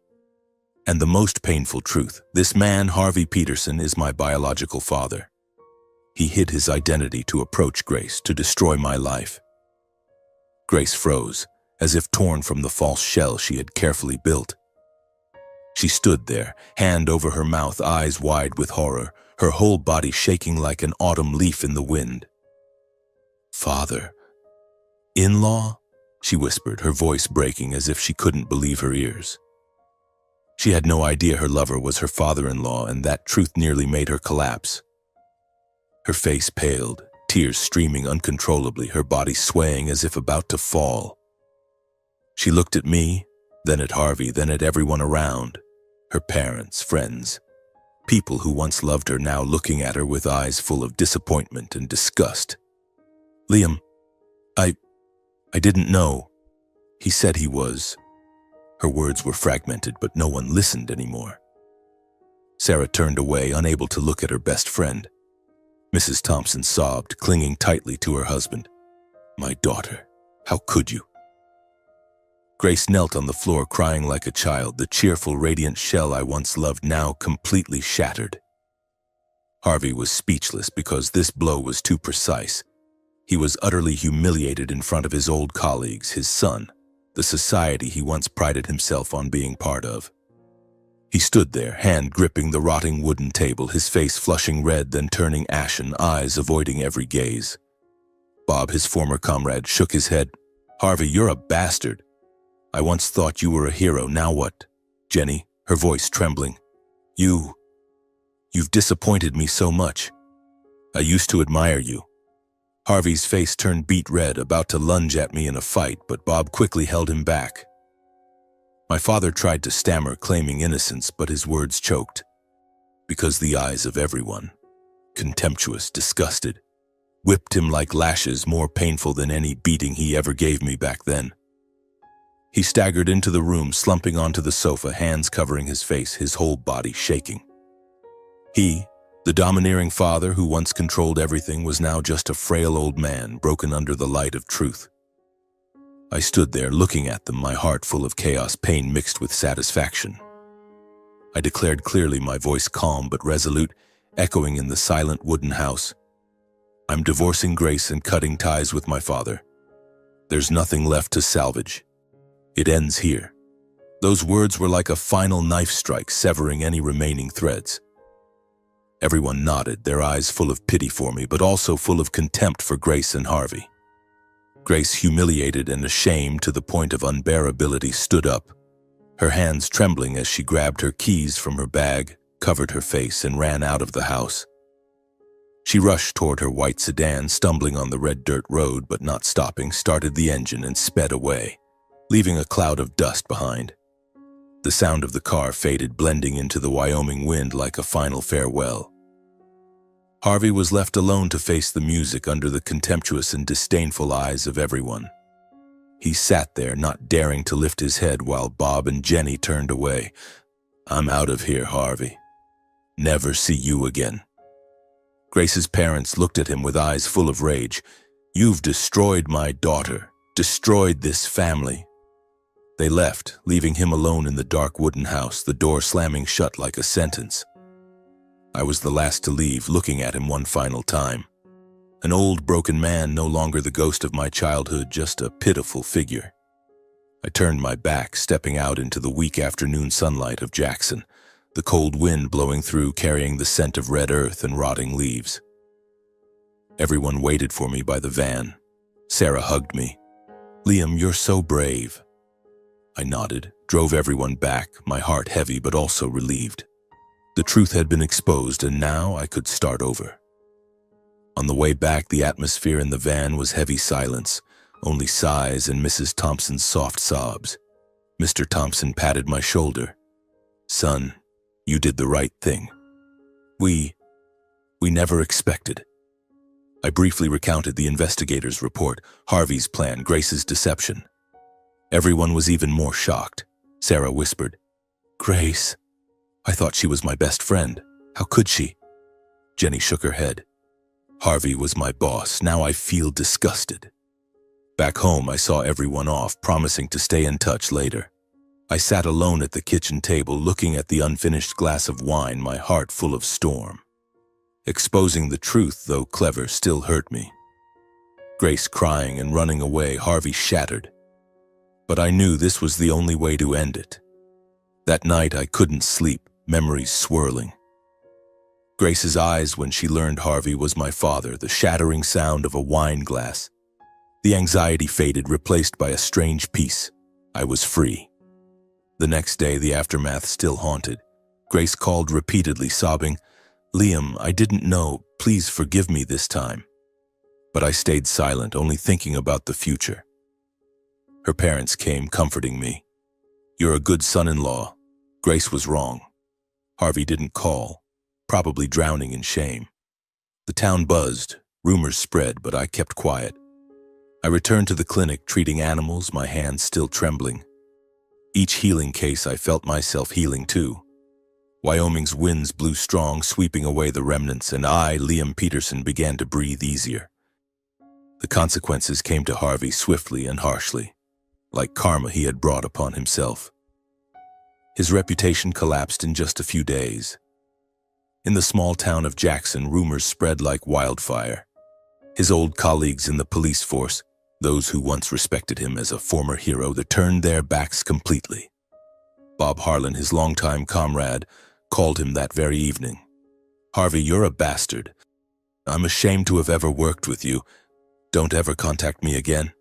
"And the most painful truth, this man, Harvey Peterson, is my biological father. He hid his identity to approach Grace, to destroy my life." Grace froze, as if torn from the false shell she had carefully built. She stood there, hand over her mouth, eyes wide with horror, her whole body shaking like an autumn leaf in the wind. "Father? In-law?" she whispered, her voice breaking as if she couldn't believe her ears. She had no idea her lover was her father-in-law, and that truth nearly made her collapse. Her face paled, tears streaming uncontrollably, her body swaying as if about to fall. She looked at me, then at Harvey, then at everyone around, her parents, friends, people who once loved her now looking at her with eyes full of disappointment and disgust. "Liam, I didn't know. He said he was." Her words were fragmented, but no one listened anymore. Sarah turned away, unable to look at her best friend. Mrs. Thompson sobbed, clinging tightly to her husband. "My daughter, how could you?" Grace knelt on the floor, crying like a child, the cheerful, radiant shell I once loved now completely shattered. Harvey was speechless because this blow was too precise. He was utterly humiliated in front of his old colleagues, his son, the society he once prided himself on being part of. He stood there, hand gripping the rotting wooden table, his face flushing red, then turning ashen, eyes avoiding every gaze. Bob, his former comrade, shook his head. "Harvey, you're a bastard. I once thought you were a hero, now what?" Jenny, her voice trembling. You've disappointed me so much. I used to admire you." Harvey's face turned beet red, about to lunge at me in a fight, but Bob quickly held him back. My father tried to stammer, claiming innocence, but his words choked. Because the eyes of everyone, contemptuous, disgusted, whipped him like lashes more painful than any beating he ever gave me back then. He staggered into the room, slumping onto the sofa, hands covering his face, his whole body shaking. He, the domineering father who once controlled everything, was now just a frail old man, broken under the light of truth. I stood there looking at them, my heart full of chaos, pain mixed with satisfaction. I declared clearly, my voice calm but resolute, echoing in the silent wooden house. "I'm divorcing Grace and cutting ties with my father. There's nothing left to salvage. It ends here." Those words were like a final knife strike, severing any remaining threads. Everyone nodded, their eyes full of pity for me, but also full of contempt for Grace and Harvey. Grace, humiliated and ashamed to the point of unbearability, stood up, her hands trembling as she grabbed her keys from her bag, covered her face, and ran out of the house. She rushed toward her white sedan, stumbling on the red dirt road, but not stopping, started the engine and sped away, leaving a cloud of dust behind. The sound of the car faded, blending into the Wyoming wind like a final farewell. Harvey was left alone to face the music under the contemptuous and disdainful eyes of everyone. He sat there, not daring to lift his head, while Bob and Jenny turned away. "I'm out of here, Harvey. Never see you again." Grace's parents looked at him with eyes full of rage. "You've destroyed my daughter, destroyed this family." They left, leaving him alone in the dark wooden house, the door slamming shut like a sentence. I was the last to leave, looking at him one final time. An old, broken man, no longer the ghost of my childhood, just a pitiful figure. I turned my back, stepping out into the weak afternoon sunlight of Jackson, the cold wind blowing through, carrying the scent of red earth and rotting leaves. Everyone waited for me by the van. Sarah hugged me. "Liam, you're so brave." I nodded, drove everyone back, my heart heavy but also relieved. The truth had been exposed, and now I could start over. On the way back, the atmosphere in the van was heavy silence, only sighs and Mrs. Thompson's soft sobs. Mr. Thompson patted my shoulder. "Son, you did the right thing. We never expected." I briefly recounted the investigator's report, Harvey's plan, Grace's deception. Everyone was even more shocked. Sarah whispered, "Grace, I thought she was my best friend. How could she?" Jenny shook her head. "Harvey was my boss. Now I feel disgusted." Back home, I saw everyone off, promising to stay in touch later. I sat alone at the kitchen table, looking at the unfinished glass of wine, my heart full of storm. Exposing the truth, though clever, still hurt me. Grace crying and running away, Harvey shattered. But I knew this was the only way to end it. That night I couldn't sleep, memories swirling. Grace's eyes when she learned Harvey was my father, the shattering sound of a wine glass. The anxiety faded, replaced by a strange peace. I was free. The next day, the aftermath still haunted. Grace called repeatedly, sobbing, "Liam, I didn't know. Please forgive me this time." But I stayed silent, only thinking about the future. Her parents came, comforting me. "You're a good son-in-law. Grace was wrong." Harvey didn't call, probably drowning in shame. The town buzzed, rumors spread, but I kept quiet. I returned to the clinic, treating animals, my hands still trembling. Each healing case I felt myself healing too. Wyoming's winds blew strong, sweeping away the remnants, and I, Liam Peterson, began to breathe easier. The consequences came to Harvey swiftly and harshly, like karma he had brought upon himself. His reputation collapsed in just a few days. In the small town of Jackson, rumors spread like wildfire. His old colleagues in the police force, those who once respected him as a former hero, they turned their backs completely. Bob Harlan, his longtime comrade, called him that very evening. "Harvey, you're a bastard. I'm ashamed to have ever worked with you. Don't ever contact me again."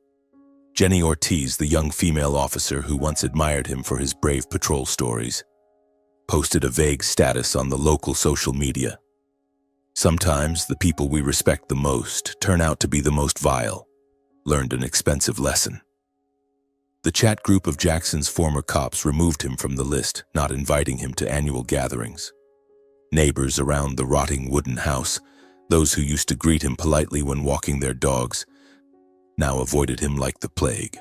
Jenny Ortiz, the young female officer who once admired him for his brave patrol stories, posted a vague status on the local social media. "Sometimes the people we respect the most turn out to be the most vile. Learned an expensive lesson." The chat group of Jackson's former cops removed him from the list, not inviting him to annual gatherings. Neighbors around the rotting wooden house, those who used to greet him politely when walking their dogs, now avoided him like the plague.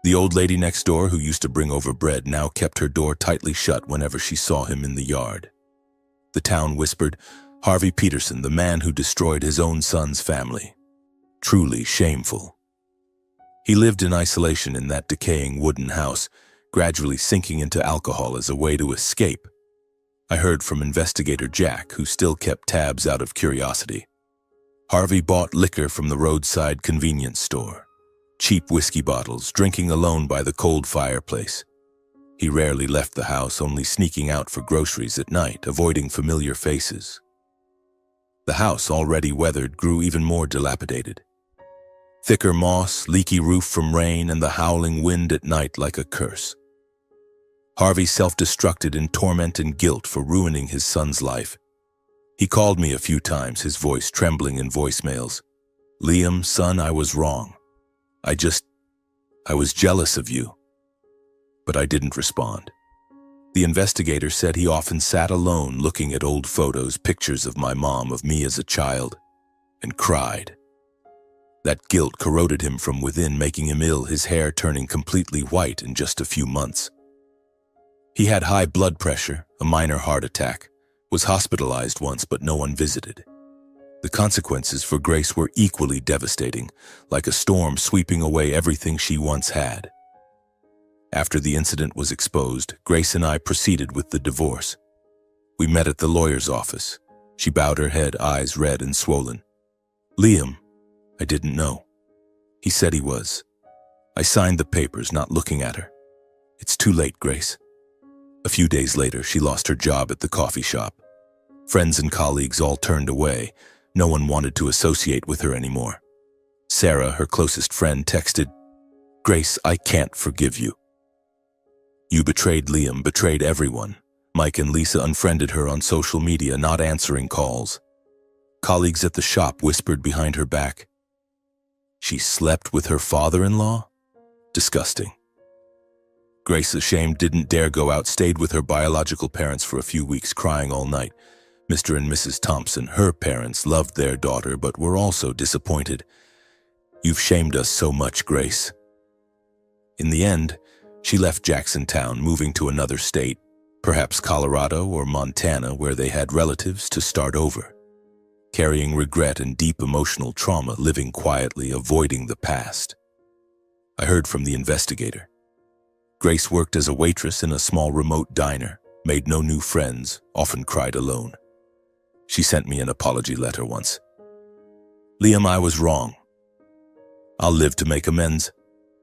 The old lady next door who used to bring over bread now kept her door tightly shut whenever she saw him in the yard. The town whispered, "Harvey Peterson, the man who destroyed his own son's family. Truly shameful." He lived in isolation in that decaying wooden house, gradually sinking into alcohol as a way to escape. I heard from investigator Jack, who still kept tabs out of curiosity. Harvey bought liquor from the roadside convenience store. Cheap whiskey bottles, drinking alone by the cold fireplace. He rarely left the house, only sneaking out for groceries at night, avoiding familiar faces. The house, already weathered, grew even more dilapidated. Thicker moss, leaky roof from rain, and the howling wind at night like a curse. Harvey self-destructed in torment and guilt for ruining his son's life. He called me a few times, his voice trembling in voicemails. "Liam, son, I was wrong. I was jealous of you." But I didn't respond. The investigator said he often sat alone looking at old photos, pictures of my mom, of me as a child, and cried. That guilt corroded him from within, making him ill, his hair turning completely white in just a few months. He had high blood pressure, a minor heart attack, was hospitalized once, but no one visited. The consequences for Grace were equally devastating, like a storm sweeping away everything she once had. After the incident was exposed, Grace and I proceeded with the divorce. We met at the lawyer's office. She bowed her head, eyes red and swollen. "Liam, I didn't know." He said he was. I signed the papers, not looking at her. "It's too late, Grace." A few days later, she lost her job at the coffee shop. Friends and colleagues all turned away. No one wanted to associate with her anymore. Sarah, her closest friend, texted, "Grace, I can't forgive you. You betrayed Liam, betrayed everyone." Mike and Lisa unfriended her on social media, not answering calls. Colleagues at the shop whispered behind her back, "She slept with her father-in-law? Disgusting." Grace, ashamed, didn't dare go out, stayed with her biological parents for a few weeks, crying all night. Mr. and Mrs. Thompson, her parents, loved their daughter, but were also disappointed. "You've shamed us so much, Grace." In the end, she left Jackson Town, moving to another state, perhaps Colorado or Montana, where they had relatives, to start over. Carrying regret and deep emotional trauma, living quietly, avoiding the past. I heard from the investigator. Grace worked as a waitress in a small remote diner, made no new friends, often cried alone. She sent me an apology letter once. "Liam, I was wrong. I'll live to make amends."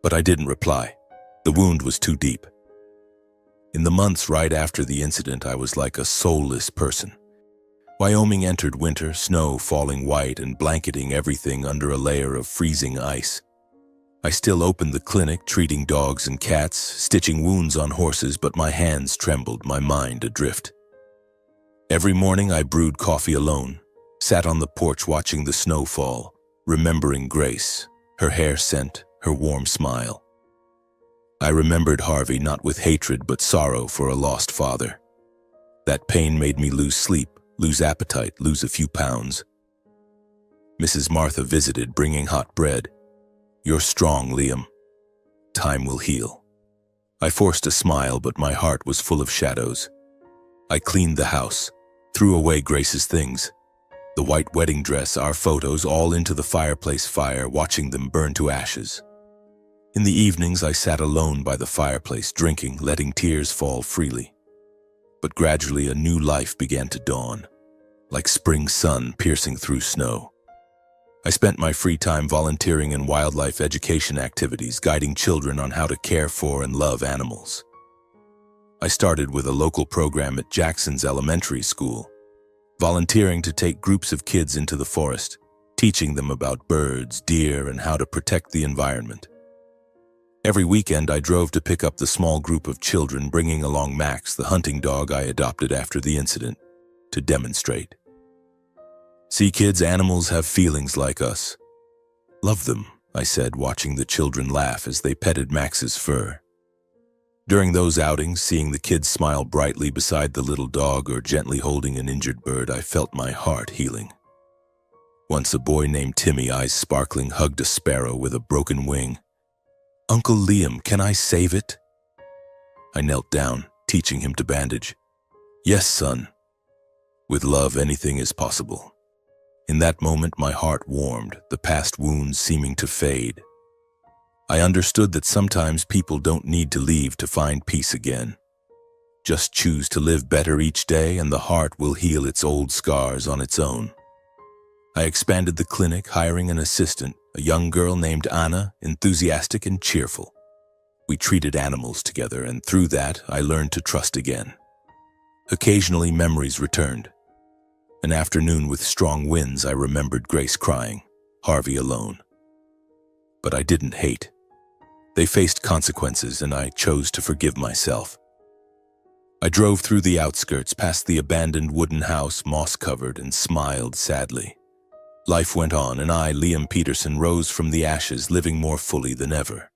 But I didn't reply. The wound was too deep. In the months right after the incident, I was like a soulless person. Wyoming entered winter, snow falling white and blanketing everything under a layer of freezing ice. I still opened the clinic, treating dogs and cats, stitching wounds on horses, but my hands trembled, my mind adrift. Every morning I brewed coffee alone, sat on the porch watching the snow fall, remembering Grace, her hair scent, her warm smile. I remembered Harvey not with hatred but sorrow for a lost father. That pain made me lose sleep, lose appetite, lose a few pounds. Mrs. Martha visited, bringing hot bread. "You're strong, Liam. Time will heal." I forced a smile, but my heart was full of shadows. I cleaned the house, threw away Grace's things, the white wedding dress, our photos, all into the fireplace fire, watching them burn to ashes. In the evenings, I sat alone by the fireplace, drinking, letting tears fall freely. But gradually, a new life began to dawn, like spring sun piercing through snow. I spent my free time volunteering in wildlife education activities, guiding children on how to care for and love animals. I started with a local program at Jackson's elementary school, volunteering to take groups of kids into the forest, teaching them about birds, deer, and how to protect the environment. Every weekend, I drove to pick up the small group of children, bringing along Max, the hunting dog I adopted after the incident, to demonstrate. See, kids, animals have feelings like us. Love them, I said, watching the children laugh as they petted Max's fur. During those outings, seeing the kids smile brightly beside the little dog or gently holding an injured bird, I felt my heart healing. Once a boy named Timmy, eyes sparkling, hugged a sparrow with a broken wing. "Uncle Liam, can I save it?" I knelt down, teaching him to bandage. "Yes, son. With love, anything is possible." In that moment, my heart warmed, the past wounds seeming to fade. I understood that sometimes people don't need to leave to find peace again. Just choose to live better each day, and the heart will heal its old scars on its own. I expanded the clinic, hiring an assistant, a young girl named Anna, enthusiastic and cheerful. We treated animals together, and through that, I learned to trust again. Occasionally, memories returned. An afternoon with strong winds, I remembered Grace crying, Harvey alone. But I didn't hate. They faced consequences, and I chose to forgive myself. I drove through the outskirts, past the abandoned wooden house, moss-covered, and smiled sadly. Life went on, and I, Liam Peterson, rose from the ashes, living more fully than ever.